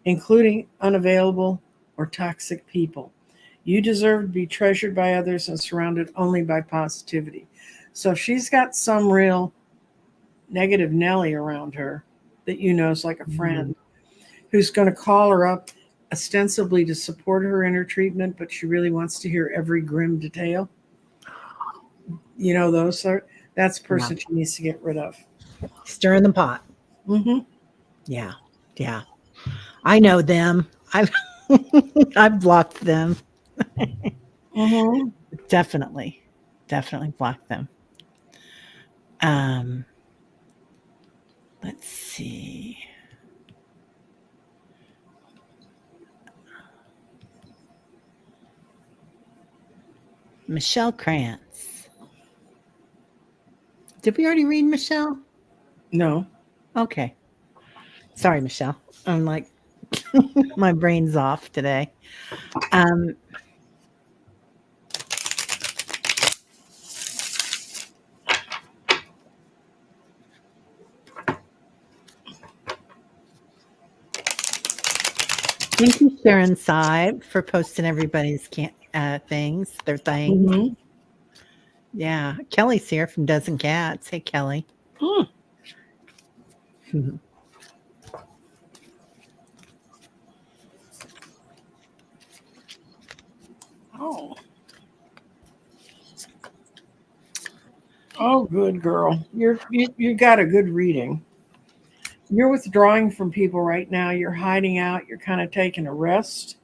including unavailable or toxic people. You deserve to be treasured by others and surrounded only by positivity. So if she's got some real negative Nelly around her that is like a friend who's going to call her up ostensibly to support her in her treatment, but she really wants to hear every grim detail. That's a person she needs to get rid of. Stir in the pot. Mm-hmm. Yeah. Yeah. I know them. I've blocked them. Mm-hmm. Definitely blocked them. Let's see. Michelle Krantz. Did we already read Michelle? No. Okay. Sorry, Michelle. I'm like, my brain's off today. Um, Thank you, Sharon Sibe, for posting everybody's things, their things. Mm-hmm. Yeah. Kelly's here from Dozen Cats. Hey, Kelly. Oh. Oh, good girl. You got a good reading. You're withdrawing from people right now. You're hiding out. You're kind of taking a rest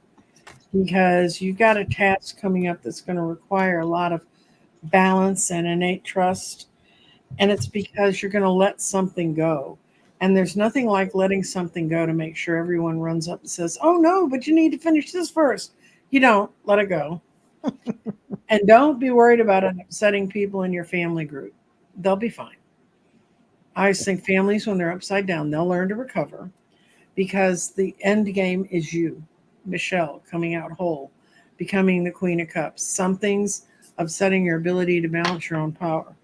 because you've got a task coming up that's going to require a lot of balance and innate trust. And it's because you're going to let something go. And there's nothing like letting something go to make sure everyone runs up and says, "Oh, no, but you need to finish this first." You don't. Let it go. And don't be worried about it upsetting people in your family group. They'll be fine. I always think families, when they're upside down, they'll learn to recover because the end game is you, Michelle, coming out whole, becoming the Queen of Cups. Something's upsetting your ability to balance your own power,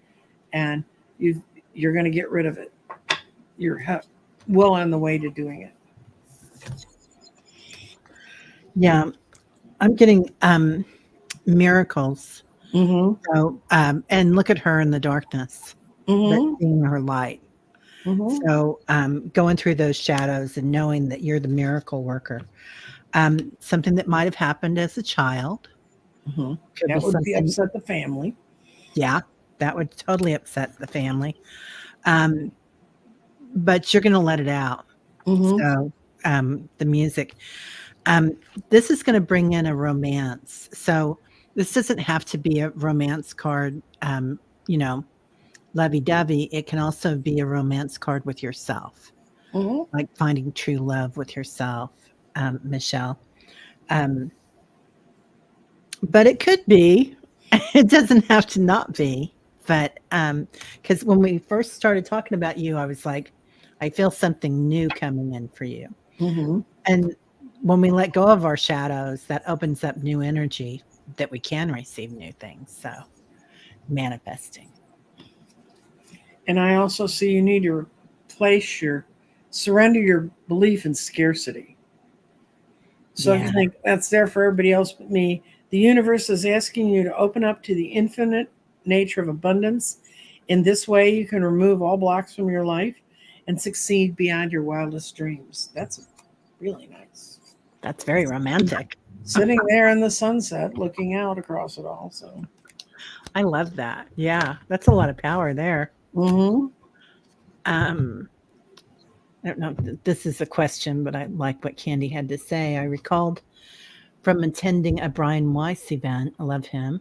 and you're going to get rid of it. You're well on the way to doing it. Yeah. I'm getting miracles. Mm-hmm. So, and look at her in the darkness, but Mm-hmm. seeing her light. Mm-hmm. So, going through those shadows and knowing that you're the miracle worker. Something that might have happened as a child. Mm-hmm. Could be That would be something. upset the family. Yeah, that would totally upset the family. Um, but you're going to let it out. Mm-hmm. So, the music. Um, this is going to bring in a romance. So, this doesn't have to be a romance card, you know, lovey-dovey. It can also be a romance card with yourself, Mm-hmm. like finding true love with yourself, Michelle. Um, but it could be. It doesn't have to not be. But because when we first started talking about you, I was like, I feel something new coming in for you. Mm-hmm. And when we let go of our shadows, that opens up new energy that we can receive new things. So manifesting. And I also see you need to surrender your belief in scarcity. So if you Yeah. think that's there for everybody else but me, the universe is asking you to open up to the infinite nature of abundance. In this way, you can remove all blocks from your life and succeed beyond your wildest dreams. That's really nice. That's very romantic. Sitting there in the sunset, looking out across it all. So, I love that. Yeah. That's a lot of power there. mm-hmm. Um, I don't know if this is a question, but I like what Candy had to say. I recalled from attending a Brian Weiss event, I love him,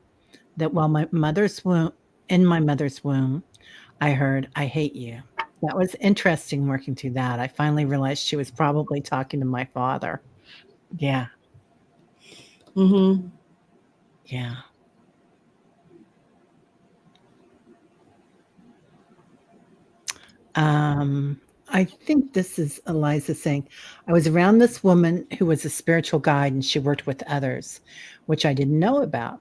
that while in my mother's womb, I heard, I hate you. That was interesting working through that. I finally realized she was probably talking to my father. Yeah. Mm-hmm. Yeah. Um, I think this is Eliza saying, I was around this woman who was a spiritual guide and she worked with others, which I didn't know about.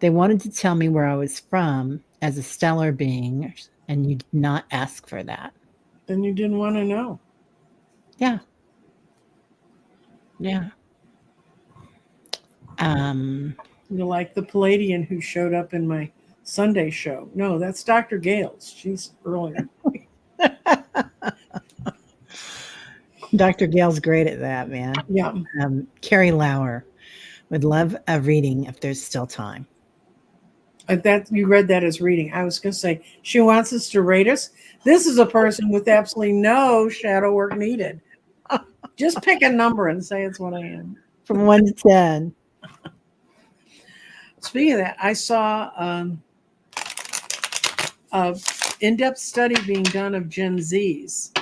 They wanted to tell me where I was from as a stellar being, and you did not ask for that. Then you didn't want to know. Yeah. Yeah. Um, You're like the Palladian who showed up in my Sunday show. No, that's Dr. Gales. She's earlier. Dr. Gale's great at that, man. Yeah. Carrie Lauer would love a reading if there's still time. That you read that as reading. I was going to say she wants us to rate us. This is a person with absolutely no shadow work needed. Just pick a number and say it's what I am. From 1 to 10. Speaking of that, I saw a in-depth study being done of Gen Zs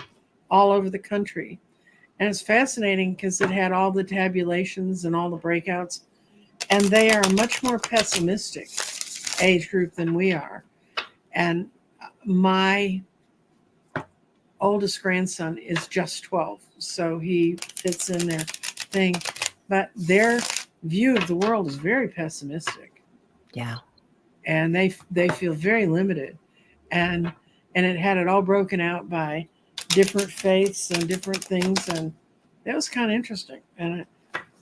all over the country. And it's fascinating because it had all the tabulations and all the breakouts. And they are a much more pessimistic age group than we are. And my oldest grandson is just 12, so he fits in their thing. But their view of the world is very pessimistic, Yeah. and they feel very limited, and it had it all broken out by different faiths and different things, and that was kind of interesting. And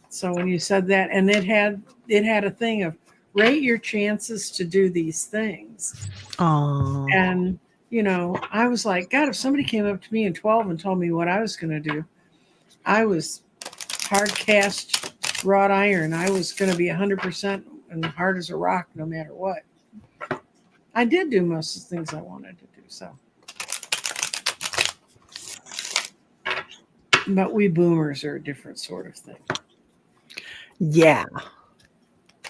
so when you said that, and it had a thing of rate your chances to do these things. Oh, And, I was like, God, if somebody came up to me in 12 and told me what I was going to do, I was hard cast wrought iron. I was going to be 100% and hard as a rock no matter what. I did do most of the things I wanted to do. So, but we boomers are a different sort of thing. yeah.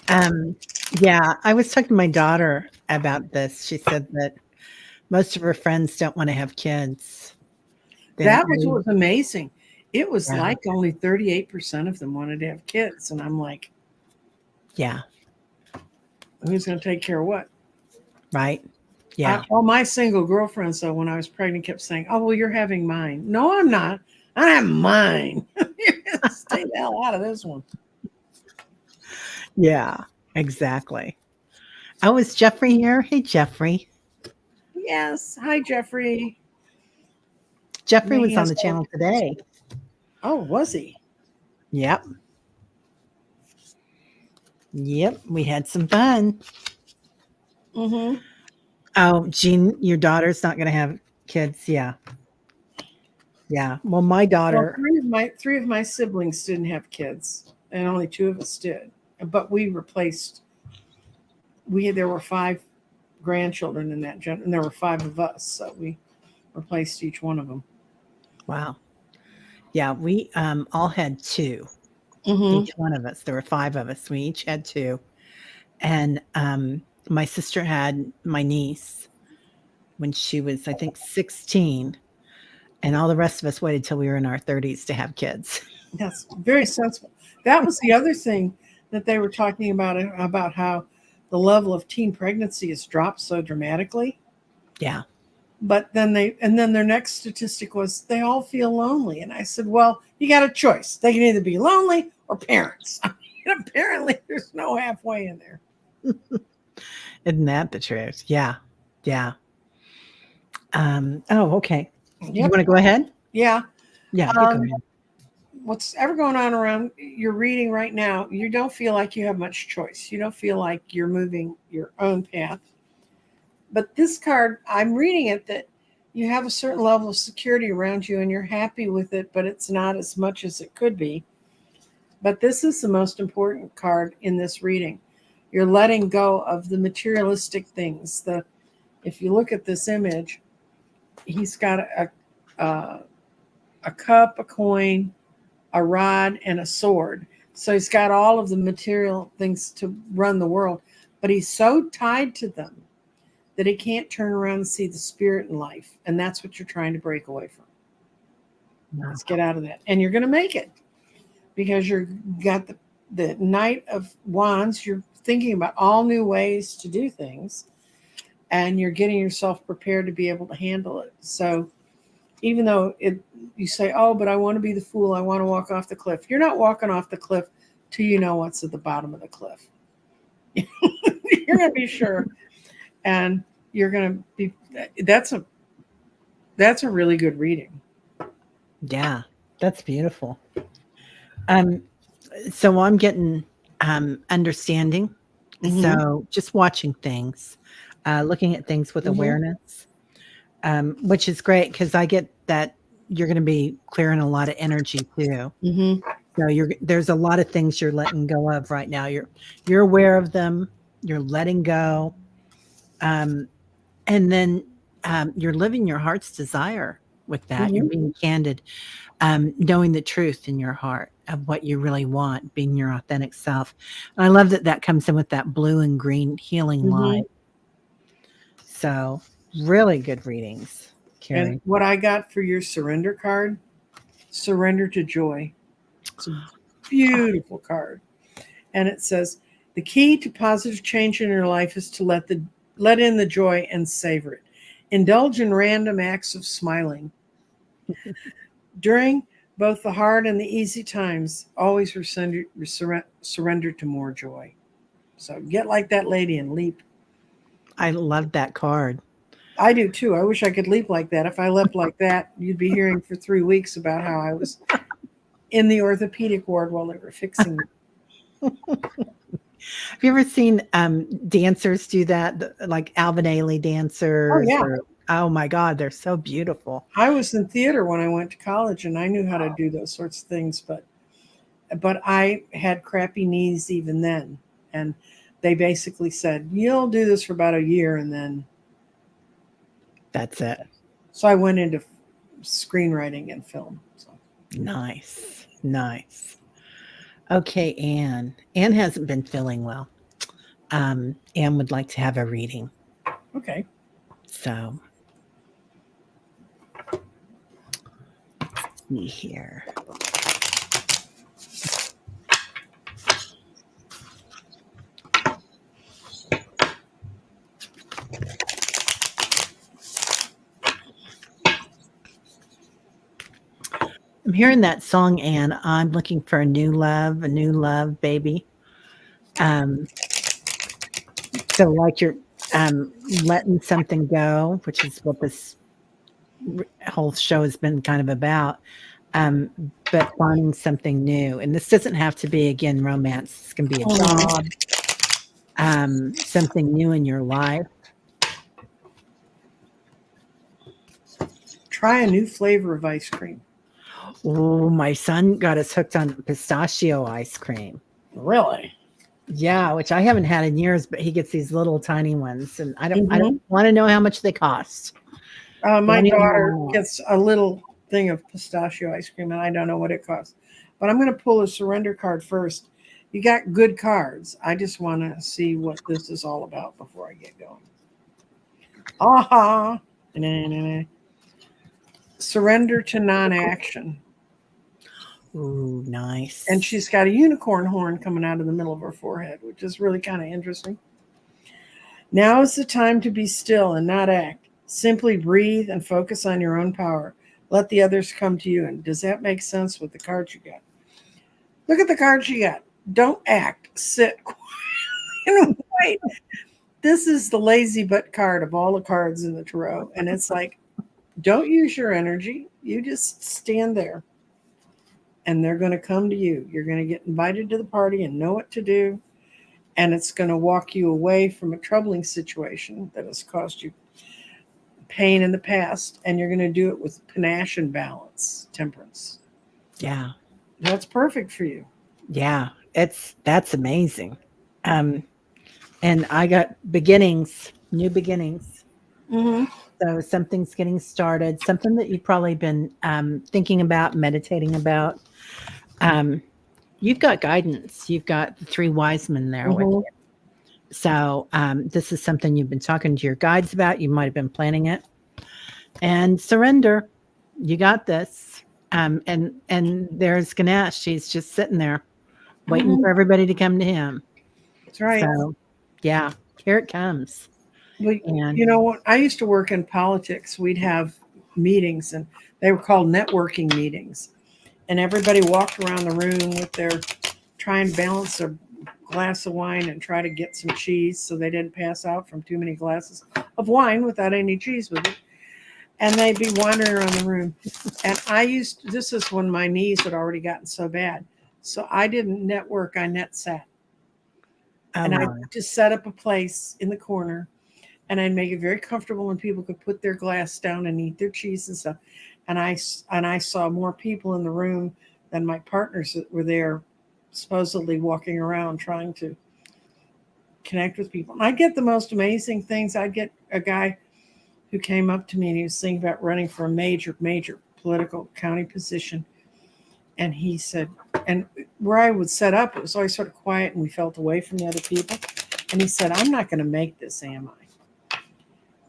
Um, yeah. I was talking to my daughter about this. She said that most of her friends don't want to have kids. They don't That was really. what was amazing. It was Yeah. like only 38% of them wanted to have kids. And I'm like, Yeah. who's going to take care of what? Right. Yeah. All my single girlfriends, though, when I was pregnant, kept saying, "Oh, well, you're having mine." No, I'm not. I have mine. Stay the hell out of this one. Yeah. Exactly. Oh, is Jeffrey here? Hey, Jeffrey. Yes. Hi, Jeffrey. Jeffrey May was he on has the all- channel today. Oh, was he? Yep. Yep. We had some fun. Mm-hmm. Oh, Jean, your daughter's not going to have kids. Yeah. Yeah. Well, my Well, daughter, three of my siblings didn't have kids, and only two of us did. But we replaced. There were five grandchildren in that and there were five of us, so we replaced each one of them. wow. Yeah. We all had two, Mm-hmm. each one of us. There were five of us. We each had two. And my sister had my niece when she was, I think, 16. And all the rest of us waited till we were in our 30s to have kids. That's very sensible. That was the other thing that they were talking about how the level of teen pregnancy has dropped so dramatically. Yeah. But then their next statistic was they all feel lonely. And I said, well, you got a choice. They can either be lonely or parents. Apparently there's no halfway in there. Isn't that the truth? Yeah. Yeah. Oh, okay. You Yep. want to go ahead? Yeah. Yeah, you go ahead. What's ever going on around you're reading right now, you don't feel like you have much choice. You don't feel like you're moving your own path. But this card, I'm reading it that you have a certain level of security around you and you're happy with it, but it's not as much as it could be. But this is the most important card in this reading. You're letting go of the materialistic things. If you look at this image, he's got a cup, a coin, a rod, and a sword. So he's got all of the material things to run the world, but he's so tied to them that he can't turn around and see the spirit in life. And that's what you're trying to break away from. Wow. Let's get out of that. And you're going to make it because you've got the Knight of Wands. You're thinking about all new ways to do things, and you're getting yourself prepared to be able to handle it. So even though you say, oh, but I want to be the fool, I want to walk off the cliff. You're not walking off the cliff till you know what's at the bottom of the cliff. You're going to be sure. And you're going to be, that's a really good reading. Yeah, that's beautiful. So I'm getting understanding. Mm-hmm. So just watching things, looking at things with Mm-hmm. awareness, which is great because I get that you're going to be clearing a lot of energy too. Mm-hmm. So there's a lot of things you're letting go of right now. You're aware of them. You're letting go, and then you're living your heart's desire with that. You're Mm-hmm. being candid, knowing the truth in your heart of what you really want, being your authentic self. And I love that that comes in with that blue and green healing Mm-hmm. light. So really good readings, And Carrie. what I got for your surrender card, surrender to joy. It's a beautiful card. And it says, the key to positive change in your life is to let in the joy and savor it. Indulge in random acts of smiling. During both the hard and the easy times, always surrender to more joy. So get like that lady and leap. I love that card. I do too. I wish I could leap like that. If I leapt like that, you'd be hearing for 3 weeks about how I was in the orthopedic ward while they were fixing me. Have you ever seen dancers do that? Like Alvin Ailey Oh dancers, yeah. or oh my God, they're so beautiful. I was in theater when I went to college and I knew how to do those sorts of things, but I had crappy knees even then. And they basically said, "You'll do this for about a year and then." That's it. So I went into screenwriting and film. So. Nice. Nice. Okay, Anne. Anne hasn't been feeling well. Anne would like to have a reading. Okay. So let's see here. I'm hearing that song, Anne. I'm looking for a new love, baby. Um, so like you're letting something go, which is what this whole show has been kind of about. Um, but finding something new, and this doesn't have to be again romance. This can be a job, something new in your life. Try a new flavor of ice cream. Oh, my son got us hooked on pistachio ice cream. Really? Yeah, which I haven't had in years, but he gets these little tiny ones, and I don't Mhm. want to know how much they cost. My Don't even daughter wanna know. gets a little thing of pistachio ice cream, and I don't know what it costs. But I'm going to pull a surrender card first. You got good cards. I just want to see what this is all about before I get going. Aha! Surrender to non-action. Ooh, nice. And she's got a unicorn horn coming out of the middle of her forehead, which is really kind of interesting. Now is the time to be still and not act. Simply breathe and focus on your own power. Let the others come to you. And does that make sense with the cards you got? Look at the cards you got. Don't act. Sit quiet and wait. This is the lazy butt card of all the cards in the tarot. And it's like, don't use your energy. You just stand there. And they're going to come to you. You're going to get invited to the party and know what to do. And it's going to walk you away from a troubling situation that has caused you pain in the past. And you're going to do it with panache and balance, temperance. Yeah. That's perfect for you. Yeah. That's amazing. And I got beginnings, new beginnings. Mm-hmm. So something's getting started, something that you've probably been thinking about, meditating about. You've got guidance. You've got the three wise men there with you. So this is something you've been talking to your guides about. You might have been planning it. And surrender. You got this. And there's Ganesh. She's just sitting there waiting for everybody to come to him. That's right. So yeah, here it comes. Well, And you know what? I used to work in politics. We'd have meetings, and they were called networking meetings. And everybody walked around the room with their trying to balance their glass of wine and try to get some cheese so they didn't pass out from too many glasses of wine without any cheese with it. And they'd be wandering around the room. And this is when my knees had already gotten so bad. So I didn't network, I net sat. And I just set up a place in the corner, and I'd make it very comfortable when people could put their glass down and eat their cheese and stuff. And I saw more people in the room than my partners that were there, supposedly walking around trying to connect with people. And I'd get the most amazing things. I'd get a guy who came up to me and he was thinking about running for a major political county position. And he said, and where I would set up, it was always sort of quiet and we felt away from the other people. And he said, I'm not going to make this, am I?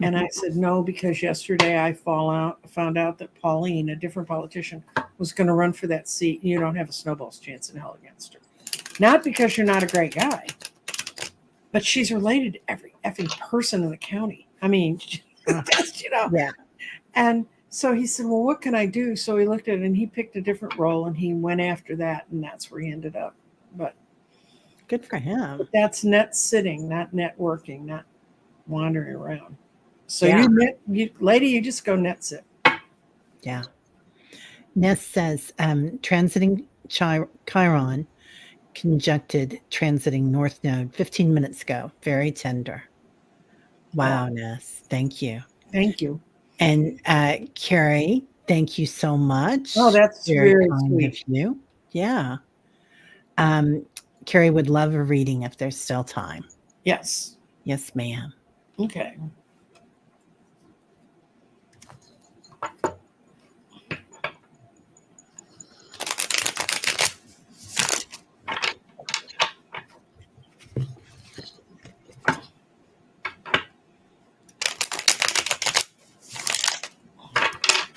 And I said, no, because yesterday I found out that Pauline, a different politician, was going to run for that seat. And you don't have a snowball's chance in hell against her. Not because you're not a great guy, but she's related to every effing person in the county. I mean, test, Yeah. And so he said, well, what can I do? So he looked at it and he picked a different role and he went after that. And that's where he ended up. But Good for him. that's net sitting, not networking, not wandering around. So Yeah. lady, you just go net sit. Yeah. Ness says, transiting Chiron conjuncted transiting North Node 15 minutes ago. Very tender. Wow, Ness. Thank you. Thank you. And Carrie, thank you so much. Oh, that's very very kind sweet. of you. Yeah. Carrie would love a reading if there's still time. Yes. Yes, ma'am. Okay.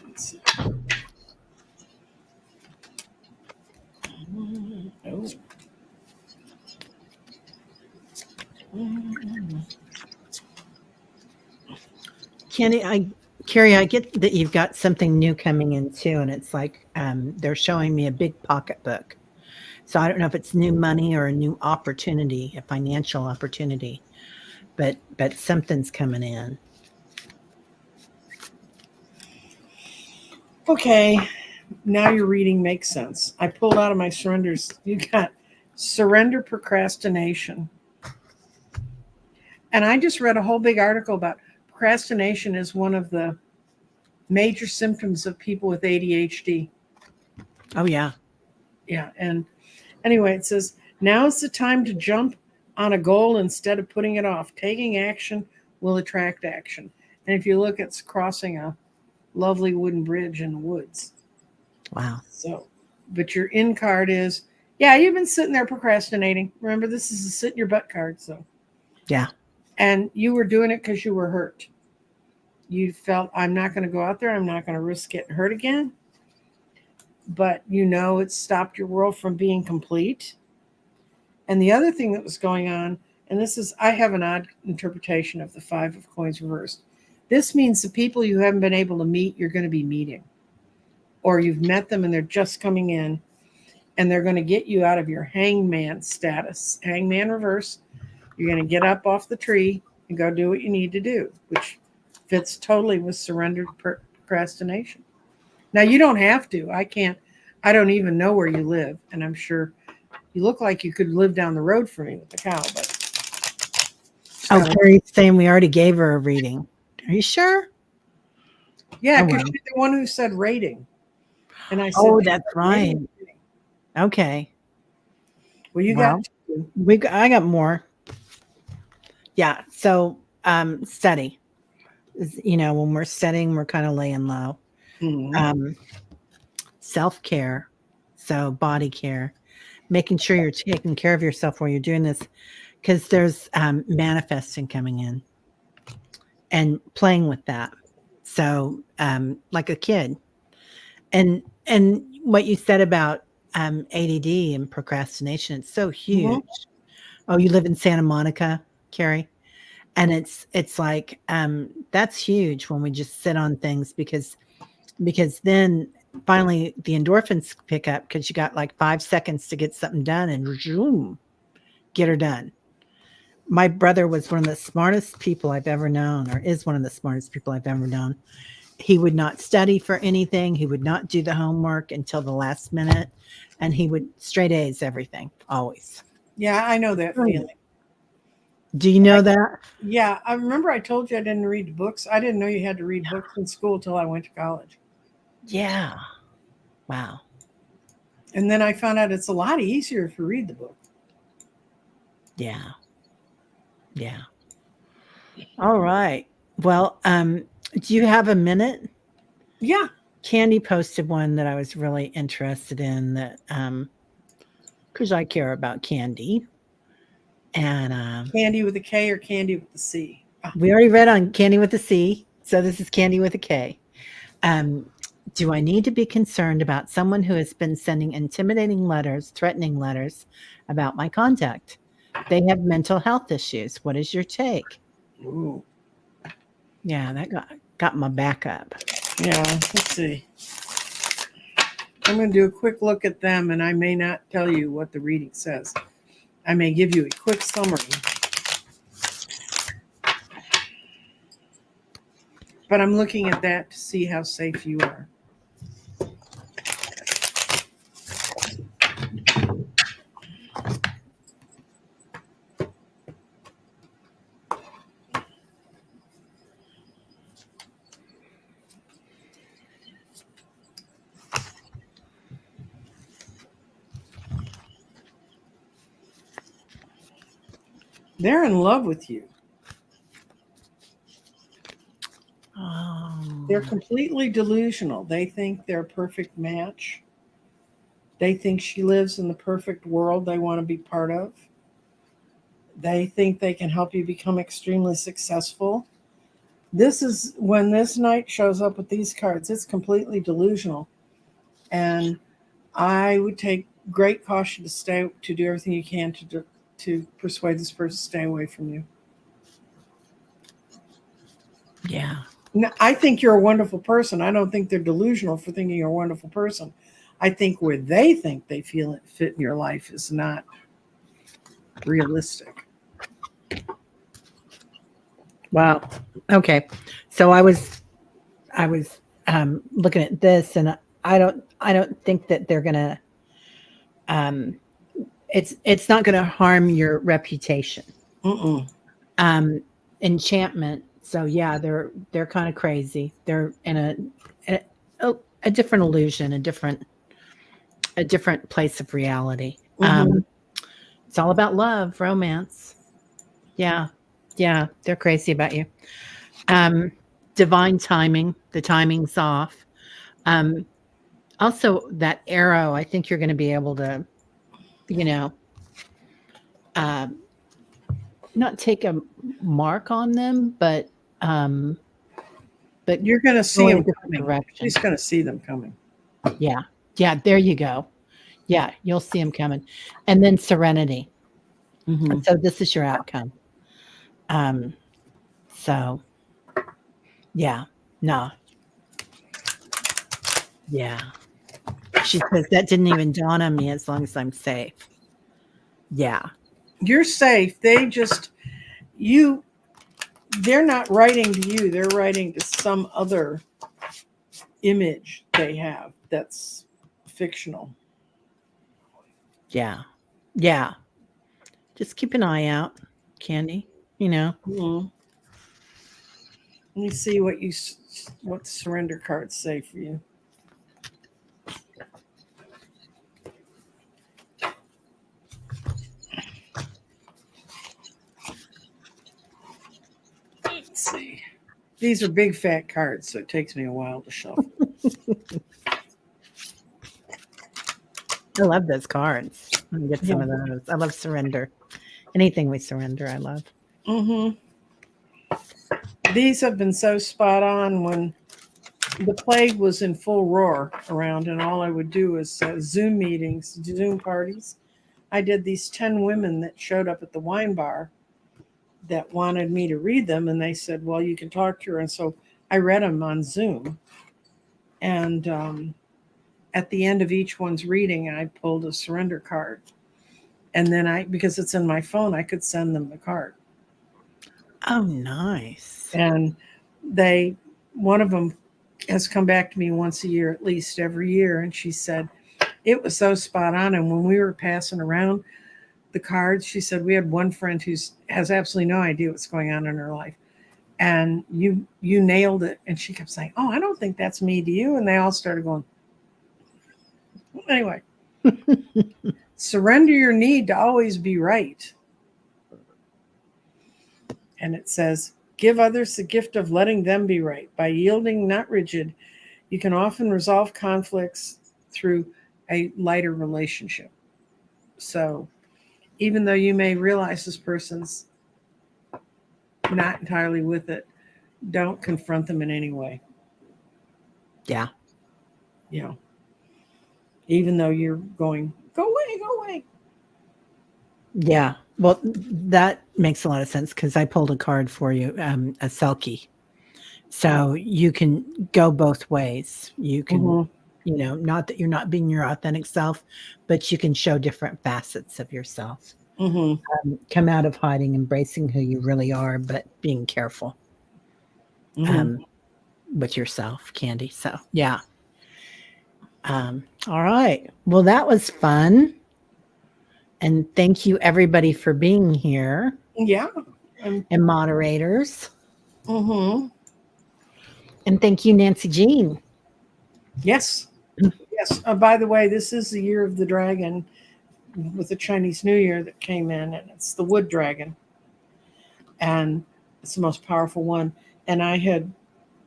Let's see. Oh. Carrie, I get that you've got something new coming in too, and it's like they're showing me a big pocketbook. So I don't know if it's new money or a new opportunity, a financial opportunity, but something's coming in. Okay. Now your reading makes sense. I pulled out of my surrenders. You got surrender procrastination. And I just read a whole big article about procrastination is one of the major symptoms of people with ADHD. Oh yeah. Yeah. And anyway, it says, now is the time to jump on a goal instead of putting it off. Taking action will attract action. And if you look, it's crossing a lovely wooden bridge in the woods. Wow. So, but your in card is, yeah, you've been sitting there procrastinating. Remember, this is a sit in your butt card. So, yeah. And you were doing it because you were hurt. You felt, I'm not going to go out there. I'm not going to risk getting hurt again. But it stopped your world from being complete. And the other thing that was going on, and this is, I have an odd interpretation of the 5 of coins reversed. This means the people you haven't been able to meet, you're going to be meeting. Or you've met them and they're just coming in and they're going to get you out of your hangman status. Hangman reverse. You're going to get up off the tree and go do what you need to do, which fits totally with surrendered procrastination. Now, you don't have to. I don't even know where you live. And I'm sure you look like you could live down the road from me with the cow. But Carrie's saying we already gave her a reading. Are you sure? Yeah, because she's the one who said rating. And I said, oh, that's right. Okay. Well, you got two. I got more. Yeah. So study. When we're studying, we're kind of laying low. Mm-hmm. Self-care. So body care. Making sure you're taking care of yourself while you're doing this, because there's manifesting coming in and playing with that. So like a kid. And what you said about ADD and procrastination, it's so huge. Mm-hmm. Oh, you live in Santa Monica, Carrie? And it's like that's huge when we just sit on things, because then finally the endorphins pick up, because you got like 5 seconds to get something done and zoom, get her done. My brother was one of the smartest people I've ever known, or is one of the smartest people I've ever known. He would not study for anything. He would not do the homework until the last minute. And he would straight A's everything, always. Yeah, I know that feeling. Do you know that? Yeah, I remember I told you I didn't read books. I didn't know you had to read books in school until I went to college. Yeah. Wow. And then I found out it's a lot easier if you read the book. Yeah. Yeah. All right. Well, do you have a minute? Yeah. Candy posted one that I was really interested in, that because I care about Candy. And Candy with a K or Candy with the C? We already read on Candy with a C, so this is Candy with a K. Do I need to be concerned about someone who has been sending intimidating letters, threatening letters about my contact? They have mental health issues. What is your take? Ooh. Yeah, that got my back up. Yeah, let's see. I'm going to do a quick look at them, and I may not tell you what the reading says. I may give you a quick summary. But I'm looking at that to see how safe you are. They're in love with you. Oh. They're completely delusional. They think they're a perfect match. They think she lives in the perfect world they want to be part of. They think they can help you become extremely successful. This is when this knight shows up with these cards, it's completely delusional. And I would take great caution to do everything you can to persuade this person to stay away from you. Yeah. Now, I think you're a wonderful person. I don't think they're delusional for thinking you're a wonderful person. I think where they think they feel it fit in your life is not realistic. Wow. Okay. So I was looking at this, and I don't think that they're gonna. It's not gonna harm your reputation. Mm-mm. Enchantment. So yeah, they're kind of crazy. They're in a different illusion, a different place of reality. Mm-hmm. It's all about love, romance. Yeah, yeah, they're crazy about you. Um, Divine timing. The timing's off. Um, Also, that arrow. I think you're going to be able to, you know, uh, not take a mark on them, um, but You're going to go see in a them different coming. direction. She's going to see them coming. Yeah. Yeah. There you go. Yeah. You'll see them coming. And then serenity. Mm-hmm. So this is your outcome. Um, so yeah. No. Yeah. She says that didn't even dawn on me as long as I'm safe. Yeah. You're safe. They're not writing to you. They're writing to some other image they have that's fictional. Yeah. Yeah. Just keep an eye out, Candy. You know. Mm-hmm. Let me see what the surrender cards say for you. Let's see. These are big fat cards, so it takes me a while to shuffle. I love those cards. Let me get some of those. I love surrender. Anything we surrender, I love. Mm-hmm. These have been so spot on when the plague was in full roar around, and all I would do was Zoom meetings, Zoom parties. I did these 10 women that showed up at the wine bar that wanted me to read them, and they said, well, you can talk to her. And so I read them on Zoom. And at the end of each one's reading, I pulled a surrender card. And then because it's in my phone, I could send them the card. Oh, nice. And one of them has come back to me once a year, at least every year. And she said, it was so spot on. And when we were passing around the cards, she said, we had one friend who has absolutely no idea what's going on in her life. And you nailed it. And she kept saying, oh, I don't think that's me, do you? And they all started going, anyway. Surrender your need to always be right. And it says, give others the gift of letting them be right. By yielding, not rigid, you can often resolve conflicts through a lighter relationship. So even though you may realize this person's not entirely with it, don't confront them in any way. Yeah. You know, even though you're going, go away, go away. Yeah. Well, that makes a lot of sense because I pulled a card for you, a Selkie. So you can go both ways. You can, Mhm. not that you're not being your authentic self, but you can show different facets of yourself. Mhm. Come out of hiding, embracing who you really are, but being careful Mhm. um, with yourself, Candy. So, yeah. All right. Well, that was fun. And thank you, everybody, for being here Yeah. I'm and moderators. mhm. And thank you, Nancy Jean. Yes. Yes. By the way, this is the year of the dragon with the Chinese New Year that came in, and it's the wood dragon, and it's the most powerful one. And I had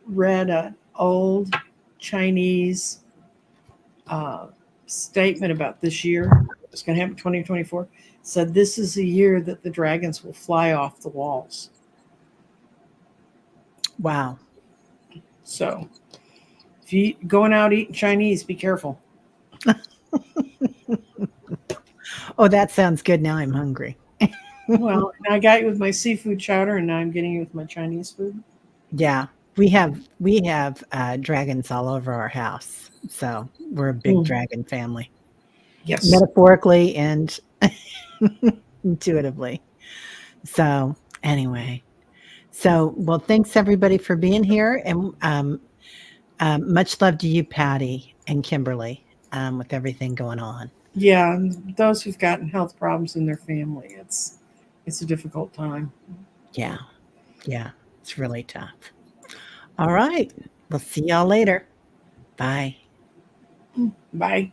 read an old Chinese uh, statement about this year. It's going to happen 2024. Said this is the year that the dragons will fly off the walls. Wow. So if you going out eating Chinese, be careful. Oh, that sounds good. Now I'm hungry. Well, I got you with my seafood chowder, and now I'm getting you with my Chinese food. Yeah. We have dragons all over our house. So we're a big Mm. dragon family, Yes. metaphorically and intuitively. So, anyway. So, well, thanks everybody for being here. And much love to you, Patty and Kimberly, with everything going on. Yeah, and those who've gotten health problems in their family, it's a difficult time. Yeah. Yeah. It's really tough. All right. We'll see y'all later. Bye. Bye.